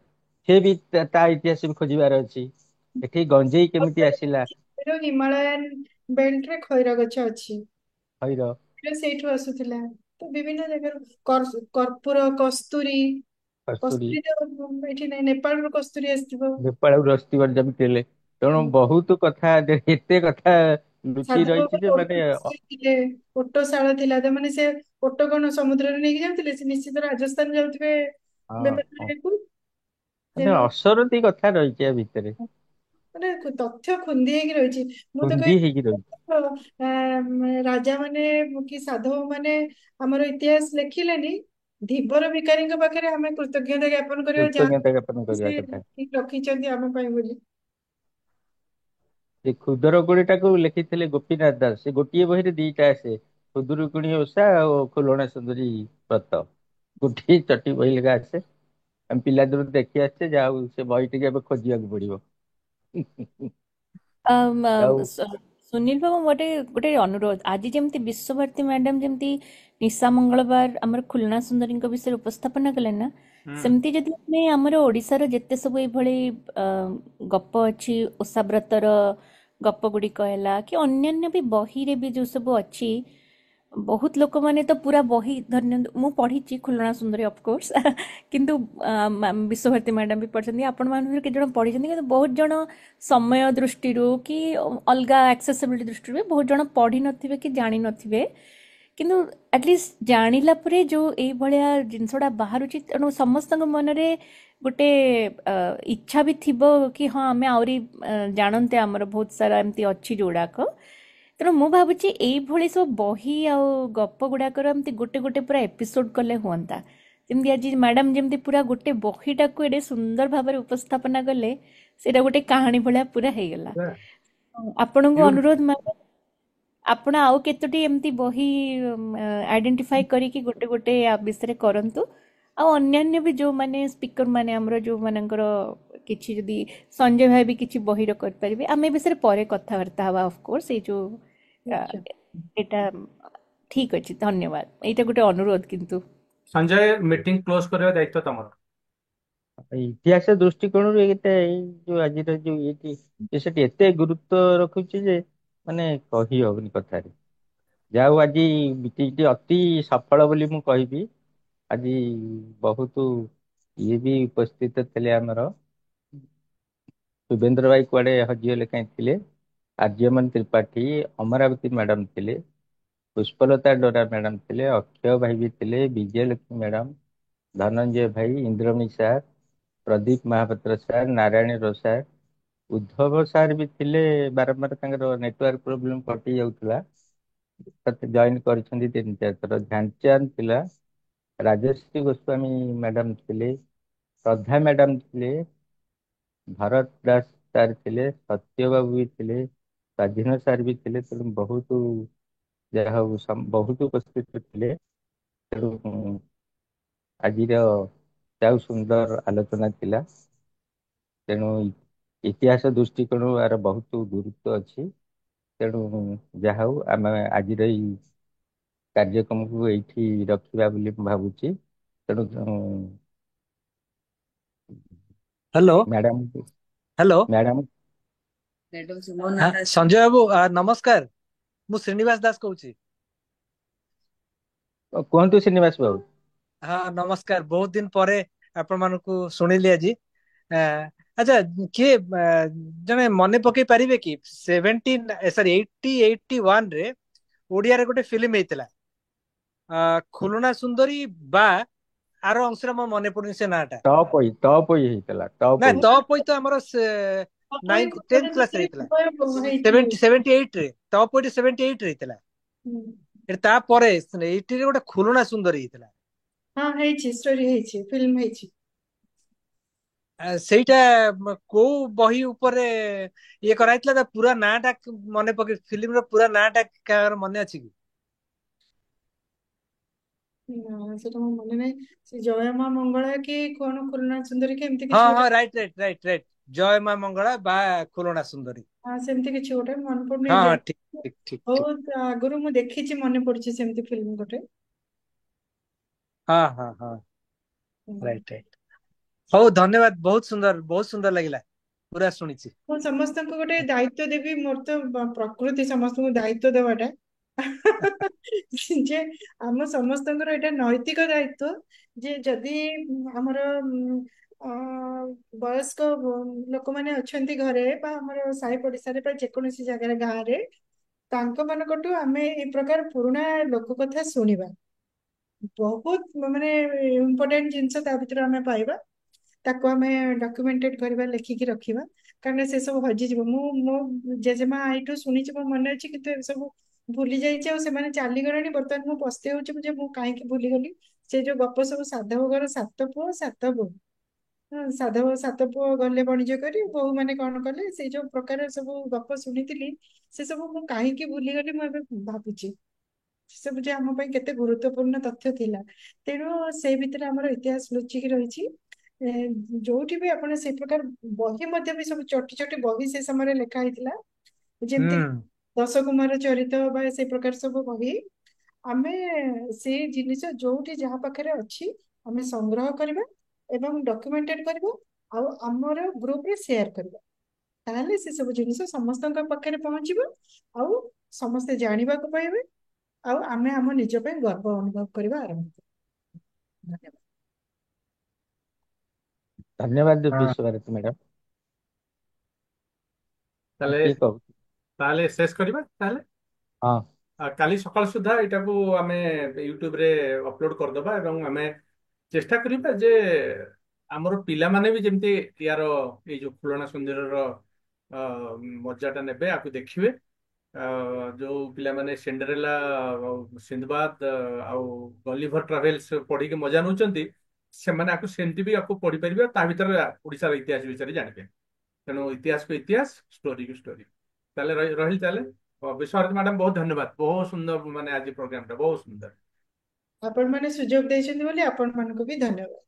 ସେ ବି ତା ଇତିହାସ ବି ଖୋଜିବାର ଅଛି। ଏଠି ଗଞ୍ଜେଇ କେମିତି ଆସିଲା, ହିମାଳୟାନ ବେଲ୍ଟରେ ଖଇର ଗଛ ଅଛି, ଖଇର ସେଇଠୁ ଆସୁଥିଲା। ତ ବିଭିନ୍ନ ଜାଗାରୁ କର୍ପୂର, କସ୍ତୁରୀ, କସ୍ତୁରୀ କସ୍ତୁରୀ ତ ଏଇଠି ନାହିଁ, ନେପାଳରୁ କସ୍ତୁରୀ ଆସିଥିବ। ନେପାଳରୁ ଆସିଥିବାର ଯେମିତି ହେଲେ, ତେଣୁ ବହୁତ କଥା ଏତେ କଥା ଲୁଚି ସାଧୁ ରହିଛି ବାବା ଯେ ଓଟ ମାନେ ଥିଲେ, ଓଟ ଶାଳ ଥିଲା, ତାମାନେ ସେ ଓଟ କଣ ସମୁଦ୍ରରେ ନେଇକି ଯାଉଥିଲେ, ସେ ନିଶ୍ଚିତ ରାଜସ୍ଥାନ ଯାଉଥିବେ ହଁ ବେପାର ହଁ କରିବାକୁ। ମାନେ ତେଣୁ ଅସରନ୍ତି କଥା ରହିଛି ଆ ଭିତରେ, ମାନେ ତଥ୍ୟ ଖୁନ୍ଦି ହେଇକି ରହିଛି। ମୁଁ ତ ଖୁନ୍ଦି ହେଇକି ରହିଛି। କହିବି ରାଜା ମାନେ କି ସାଧବ ମାନେ ଆମର ଇତିହାସ ଲେଖିଲେନି, ଧୀବର ଭିକାରୀଙ୍କ ପାଖରେ ଆମେ କୃତଜ୍ଞତା ଜ୍ଞାପନ କରିବା, କୃତଜ୍ଞତା ଜ୍ଞାପନ ଯାହା କରିବା ସେ କଥା। ରଖିଛନ୍ତି ଆମ ପାଇଁ ବୋଲି। ସେ ଖୁଦରକୁଣୀ ଟାକୁ ଲେଖିଥିଲେ ଗୋପୀନାଥ ଦାସ। ସେ ଗୋଟିଏ ବହିରେ ଦିଟା ଆସେ, ଖୁଦୁରୁକୁଣୀ ଓଷା ଆଉ ଖୁଲଣା ସୁନ୍ଦରୀ ବ୍ରତ, ଗୋଟିଏ ଚଟି ବହି ଲେଖା ଆସେ। ଆମେ ପିଲାଦିନୁ ଦେଖି ଆସିଛେ, ଯାହା ହଉ ସେ ବହି ଟିକେ ଏବେ ଖୋଜିବାକୁ ପଡିବ। ଆଉ ସୁନୀଲ ବାବୁ ଗୋଟେ ଗୋଟେ ଅନୁରୋଧ, ଆଜି ଯେମିତି ବିଶ୍ୱଭାରତୀ ମ୍ୟାଡାମ ଯେମିତି ନିଶା ମଙ୍ଗଳବାର ଆମର ଖୁଲଣା ସୁନ୍ଦରୀଙ୍କ ବିଷୟରେ ଉପସ୍ଥାପନା କଲେ ନା, ସେମିତି ଯଦି ଆମେ ଆମର ଓଡ଼ିଶାର ଯେତେ ସବୁ ଏଇଭଳି ଅ, ଗପ ଅଛି, ଓଷାବ୍ରତର ଗପ ଗୁଡ଼ିକ ହେଲା କି ଅନ୍ୟାନ୍ୟ ବି ବହିରେ ବି ଯୋଉ ସବୁ ଅଛି, ବହୁତ ଲୋକମାନେ ତ ପୁରା ବହି ଧରି ନିଅନ୍ତୁ, ମୁଁ ପଢିଛି ଖୁଲଣା ସୁନ୍ଦରୀ ଅଫକୋର୍ସ କିନ୍ତୁ ବିଶ୍ୱଭାରତୀ ମ୍ୟାଡାମ ବି ପଢିଛନ୍ତି, ଆପଣମାନେ କେତେ ଜଣ ପଢିଛନ୍ତି, କିନ୍ତୁ ବହୁତ ଜଣ ସମୟ ଦୃଷ୍ଟିରୁ କି ଅଲଗା ଆକ୍ସେସିବିଲିଟି ଦୃଷ୍ଟିରୁ ବି ବହୁତ ଜଣ ପଢିନଥିବେ କି ଜାଣିନଥିବେ। କିନ୍ତୁ ଆଟଲିଷ୍ଟ ଜାଣିଲା ପରେ ଯୋଉ ଏଇଭଳିଆ ଜିନିଷଟା ବାହାରୁଛି, ତେଣୁ ସମସ୍ତଙ୍କ ମନରେ ଗୋଟେ ଇଚ୍ଛା ବି ଥିବ କି ହଁ ଆମେ ଆହୁରି ଜାଣନ୍ତେ, ଆମର ବହୁତ ସାରା ଏମିତି ଅଛି ଯୋଉଗୁଡାକ। ତେଣୁ ମୁଁ ଭାବୁଛି ଏଇଭଳି ସବୁ ବହି ଆଉ ଗପ ଗୁଡାକର ଏମିତି ଗୋଟେ ଗୋଟେ ପୁରା ଏପିସୋଡ କଲେ ହୁଅନ୍ତା। ଯେମିତି ଆଜି ମ୍ୟାଡାମ ଯେମିତି ପୁରା ଗୋଟେ ବହିଟାକୁ ଏଡେ ସୁନ୍ଦର ଭାବରେ ଉପସ୍ଥାପନା କଲେ, ସେଇଟା ଗୋଟେ କାହାଣୀ ଭଳିଆ ପୁରା ହେଇଗଲା। ଆପଣଙ୍କୁ ଅନୁରୋଧ ମ୍ୟାଡାମ, ଆପଣ ଆଉ କେତୋଟି ଏମିତି ବହି ଆଇଡେଣ୍ଟିଫାଇ କରିକି ଗୋଟେ ଗୋଟେ ଆ ବିଷୟରେ କରନ୍ତୁ। ଆଉ ଅନ୍ୟାନ୍ୟ ବି ଯୋଉମାନେ ସ୍ପିକର ମାନେ ଆମର ଯୋଉମାନଙ୍କର କିଛି ଯଦି ସଞ୍ଜୟ ଭାଇ ବି କିଛି ବହିର କରିପାରିବେ, ଆମେ ଏ ବିଷୟରେ ପରେ କଥାବାର୍ତ୍ତା ହବା ଅଫକୋର୍ସ। ଏଇ ଯୋଉ ଆ, ନିଶ୍ଚୟ। ଏଇଟା ଠିକ ଅଛି, ଧନ୍ୟବାଦ। ଏଇଟା ଗୋଟେ ଅନୁରୋଧ କିନ୍ତୁ। ସଞ୍ଜୟ, ମିଟିଂ କ୍ଲୋଜ କରିବା ଦାୟିତ୍ୱ ତମର। ଇତିହାସ ଦୃଷ୍ଟିକୋଣରୁ ଏଇ ଯୋଉ ଆଜିର ଯୋଉ ସେଠି ଏତେ ଗୁରୁତ୍ୱ ରଖୁଛି ଯେ ମାନେ କହି ହବନି କଥାରେ। ଯାହା ହଉ ଆଜି ମିଟିଂଟି ଅତି ସଫଳ ବୋଲି ମୁଁ କହିବି। ଆଜି ବହୁତ ଇଏ ବି ଉପସ୍ଥିତ ଥିଲେ ଆମର। ଶୁଭେନ୍ଦ୍ର ଭାଇ କୁଆଡେ ହଜିଗଲେ କାହିଁ ଥିଲେ, ଆର୍ଯ୍ୟମନ ତ୍ରିପାଠୀ, ଅମରାବତୀ ମ୍ୟାଡାମ ଥିଲେ, ପୁଷ୍ପଲତା ଡୋରା ମ୍ୟାଡାମ ଥିଲେ, ଅକ୍ଷୟ ଭାଇ ବି ଥିଲେ, ବିଜୟଲକ୍ଷ୍ମୀ ମ୍ୟାଡାମ, ଧନଞ୍ଜୟ ଭାଇ, ଇନ୍ଦ୍ରମୀ ସାର୍, ପ୍ରଦୀପ ମହାପାତ୍ର ସାର୍, ନାରାୟଣ ରୋ ସାର୍, ଉଦ୍ଧବ ସାର୍ ବି ଥିଲେ। ବାରମ୍ବାର ତାଙ୍କର ନେଟୱାର୍କ ପ୍ରୋବ୍ଲେମ କଟି ଯାଉଥିଲା, ଜଏନ କରିଛନ୍ତି 3-4 ଥର। ଧ୍ୟାନଚାନ୍ଦ ଥିଲା, ରାଜଶ୍ରୀ ଗୋସ୍ୱାମୀ ମ୍ୟାଡାମ ଥିଲେ, ଶ୍ରଦ୍ଧା ମ୍ୟାଡାମ ଥିଲେ, ଭରତ ଦାସ ସାର୍ ଥିଲେ, ସତ୍ୟବାବୁ ବି ଥିଲେ, ସ୍ୱାଧୀନ ସାର୍ ବି ଥିଲେ। ତେଣୁ ବହୁତ ଯାହା ହଉ ବହୁତ ଉପସ୍ଥିତ ଥିଲେ। ତେଣୁ ଆଜିର ଯାଉ ସୁନ୍ଦର ଆଲୋଚନା ଥିଲା। ତେଣୁ ଇତିହାସ ଦୃଷ୍ଟିକୋଣରୁ ଆର ବହୁତ ଗୁରୁତ୍ୱ ଅଛି। ତେଣୁ ଯାହା ହଉ ଆମେ ଆଜିର ଏଇ କାର୍ଯ୍ୟକ୍ରମକୁ ଏଇଠି ରଖିବା ବୋଲି ମୁଁ ଭାବୁଛି। ତେଣୁ hello madam hello madam Sanjay babu, ନମସ୍କାର। ମୁଁ ଶ୍ରୀନିବାସ ଦାସ କହୁଛି। କୁହନ୍ତୁ ଶ୍ରୀନିବାସ ବାବୁ। ହଁ ନମସ୍କାର, ବହୁତ ଦିନ ପରେ ଆପଣ ମାନଙ୍କୁ ଶୁଣିଲି ଆଜି। ଆ, ଆଚ୍ଛା, କିଏ ଜଣେ ମନେ ପକେଇ ପାରିବେ କି 80-81 ରେ ଓଡିଆରେ ଗୋଟେ ଫିଲ୍ମ ହେଇଥିଲା, ଖୁଲଣା ସୁନ୍ଦରୀ, ବା ଆର ଅଂଶରେ ମୋ ମନେ ପଡୁନି ସେ ନାଁଟା। ଟପଇ ହେଇଥିଲା, ନା, ଟପଇ। ତପୋଇ ତ ଆମର ତପୋଇ 10th ଖୁଲଣା କ୍ଲାସରେ ସୁନ୍ଦରୀ ହେଇଥିଲା। ହେଇଛି। 78ରେ ତପୋଇଟି 78ରେ ହେଇଥିଲା। ହୁଁ। ଏଠି ତାପରେ 80ରେ ଗୋଟେ ଖୁଲଣା ସୁନ୍ଦରୀ ହେଇଥିଲା। ହଁ ହେଇଛି, ଷ୍ଟୋରି ହେଇଛି, ଫିଲ୍ମ ହେଇଛି। ସେଇଟା କୋଉ ବହି ଉପରେ ଇଏ କରାହେଇଥିଲା? ତା ପୁରା ନାଁ ଟା ମନେ ପକେଇ, ଫିଲ୍ମର ପୁରା ନାଁ ଟା କାହାର ମନେ ଅଛି କି? ନା, ସେଟା ମୋ ମନେ ନାହିଁ। ସେ ଜୟ ମା ମଙ୍ଗଳା କି କଣ, ଖୁଲଣା ସୁନ୍ଦରୀ କି ଏମିତି ହଁ କିଛି ହଁ, ଗୋଟେ। ରାଇଟ୍ ରାଇଟ୍ ରାଇଟ୍ ରାଇଟ୍, ଜୟ ମା ମଙ୍ଗଳା ବା ଖୁଲଣା ସୁନ୍ଦରୀ। ହଁ ସେମିତି କିଛି ଗୋଟେ ମନେ ପଡୁନି ହଁ ହଁ, ଏକ୍ସାକ୍ଟ। ଠିକ ଠିକ ଠିକ ଠିକ। ବହୁତ ଆଗରୁ ମୁଁ ଦେଖିଛି, ମନେ ପଡୁଛି ସେମିତି ଫିଲ୍ମ ଗୋଟେ। ହଁ ହଁ ହଁ, ହୁଁ। Right right. ହଉ, ଧନ୍ୟବାଦ। ବହୁତ ସୁନ୍ଦର ଲାଗିଲା, ପୁରା ଶୁଣିଛି। ମୁଁ ସମସ୍ତଙ୍କୁ ଗୋଟେ ଦାୟିତ୍ୱ ଦେବି, ମୋର ତ ପ୍ରକୃତି ସମସ୍ତଙ୍କୁ ଦାୟିତ୍ୱ ଦେବାଟା। ଯେ ଆମ ସମସ୍ତଙ୍କର ଏଇଟା ନୈତିକ ଦାୟିତ୍ୱ, ଯେ ଯଦି ଆମର ଅ, ବୟସ୍କ ଲୋକମାନେ ଅଛନ୍ତି ଘରେ, ବା ଆମର ସାହି ପଡିଶାରେ, ବା ଯେକୌଣସି ଜାଗାରେ, ଗାଁରେ, ତାଙ୍କ ମାନଙ୍କଠୁ ଆମେ ଏ ପ୍ରକାର ପୁରୁଣା ଲୋକ କଥା ଶୁଣିବା। ବହୁତ ମାନେ ଇମ୍ପୋର୍ଟାଣ୍ଟ ଜିନିଷ ତା ଭିତରେ ଆମେ ପାଇବା। ତାକୁ ଆମେ ଡକ୍ୟୁମେଣ୍ଟେଡ କରିବା, ଲେଖିକି ରଖିବା। କାରଣ ସେ ସବୁ ହଜିଯିବ। ମୁଁ ମୋ ଜେଜେମା ଆଈଠୁ ଶୁଣିଛି, ମୋ ମନେ ଅଛି, କିନ୍ତୁ ଏ ସବୁ ଭୁଲି ଯାଇଛି। ଆଉ ସେମାନେ ଚାଲିଗଲେଣି। ବର୍ତ୍ତମାନ ମୁଁ ପସ୍ତେଇ ହଉଛି ଯେ ମୁଁ କାହିଁକି ଭୁଲିଗଲି। ସେ ଯୋଉ ଗପ ସବୁ, ସାଧବ ଘର 7 ପୁଅ 7 ବୋହୂ। ହଁ, ସାଧବ 7 ପୁଅ ଗଲେ ବାଣିଜ୍ୟ କରି, ବୋହୂ ମାନେ କଣ କଲେ, ସେଇ ଯୋଉ ପ୍ରକାର ସବୁ ଗପ ଶୁଣିଥିଲି, ସେ ସବୁ ମୁଁ କାହିଁକି ଭୁଲିଗଲି, ମୁଁ ଏବେ ଭାବୁଛି। ସେ ସବୁ ଯେ ଆମ ପାଇଁ କେତେ ଗୁରୁତ୍ୱପୂର୍ଣ୍ଣ ତଥ୍ୟ ଥିଲା। ତେଣୁ ସେଇ ଭିତରେ ଆମର ଇତିହାସ ଲୁଚିକି ରହିଛି। ଏ, ଯୋଉଠି ବି ଆପଣ ସେଇ ପ୍ରକାର ବହି ମଧ୍ୟ ବି, ସବୁ ଛୋଟି ଛୋଟି ବହି ସେ ସମୟରେ ଲେଖା ହେଇଥିଲା। ଯେମିତି ହୁଁ ଦଶ କୁମାର ଚରିତ ବା ସେ ପ୍ରକାର ସବୁ ବହି ଆମେ ସେ ଜିନିଷ ଯୋଉଠି ଯାହା ପାଖରେ ଅଛି ଆମେ ସଂଗ୍ରହ କରିବା ଏବଂ ଡକ୍ୟୁମେଣ୍ଟେଡ କରିବା ଆଉ ଆମର ଗ୍ରୁପରେ ସେୟାର କରିବା। ତାହେଲେ ସେ ସବୁ ଜିନିଷ ସମସ୍ତଙ୍କ ପାଖରେ ପହଞ୍ଚିବ ଆଉ ସମସ୍ତେ ଜାଣିବାକୁ ପାଇବେ ଆଉ ଆମେ ଆମ ନିଜ ପାଇଁ ଗର୍ବ ଅନୁଭବ କରିବା ଆରମ୍ଭ କରିବା। ଧନ୍ୟବାଦ। ଧନ୍ୟବାଦ ହଁ ବିଶ୍ୱଭାରତୀ ମ୍ୟାଡାମ। ତାହେଲେ କିଏ କହୁ? ତାହେଲେ ଶେଷ କରିବା ତାହେଲେ। ହଁ କାଲି ସକାଳ ସୁଦ୍ଧା ଏଇଟାକୁ ଆମେ ୟୁଟ୍ୟୁବରେ ଅପଲୋଡ କରିଦବା ଏବଂ ଆମେ ଚେଷ୍ଟା କରିବା ଯେ ଆମର ପିଲାମାନେ ବି ଯେମିତି ୟାର ଏଇ ଯୋଉ ଖୁଲଣା ସୁନ୍ଦରୀର ଅ, ମଜାଟା ନେବେ, ଆକୁ ଦେଖିବେ। ଯୋଉ ପିଲାମାନେ ସିଣ୍ଡରେଲା, ସିନ୍ଦବାଦ ଆଉ ଗଲିଭର ଟ୍ରାଭେଲ୍ସ ପଢିକି ମଜା ନଉଛନ୍ତି, ସେମାନେ ଆକୁ ସେମିତି ବି ଆକୁ ପଢିପାରିବେ, ତା ଭିତରେ ଓଡିଶାର ଇତିହାସ ବିଷୟରେ ଜାଣିବେ। ତେଣୁ ଇତିହାସକୁ ଇତିହାସ, ଷ୍ଟୋରିକୁ ଷ୍ଟୋରି। ତାହେଲେ ରହିଲି ତାହେଲେ। ବିଶ୍ୱଭାରତୀ ମ୍ୟାଡାମ ବହୁତ ଧନ୍ୟବାଦ, ବହୁତ ସୁନ୍ଦର ମାନେ ଆଜି ପ୍ରୋଗ୍ରାମଟା ବହୁତ ସୁନ୍ଦର। ଆପଣମାନେ ସୁଯୋଗ ଦେଇଛନ୍ତି ବୋଲି ଆପଣମାନଙ୍କୁ ବି ଧନ୍ୟବାଦ।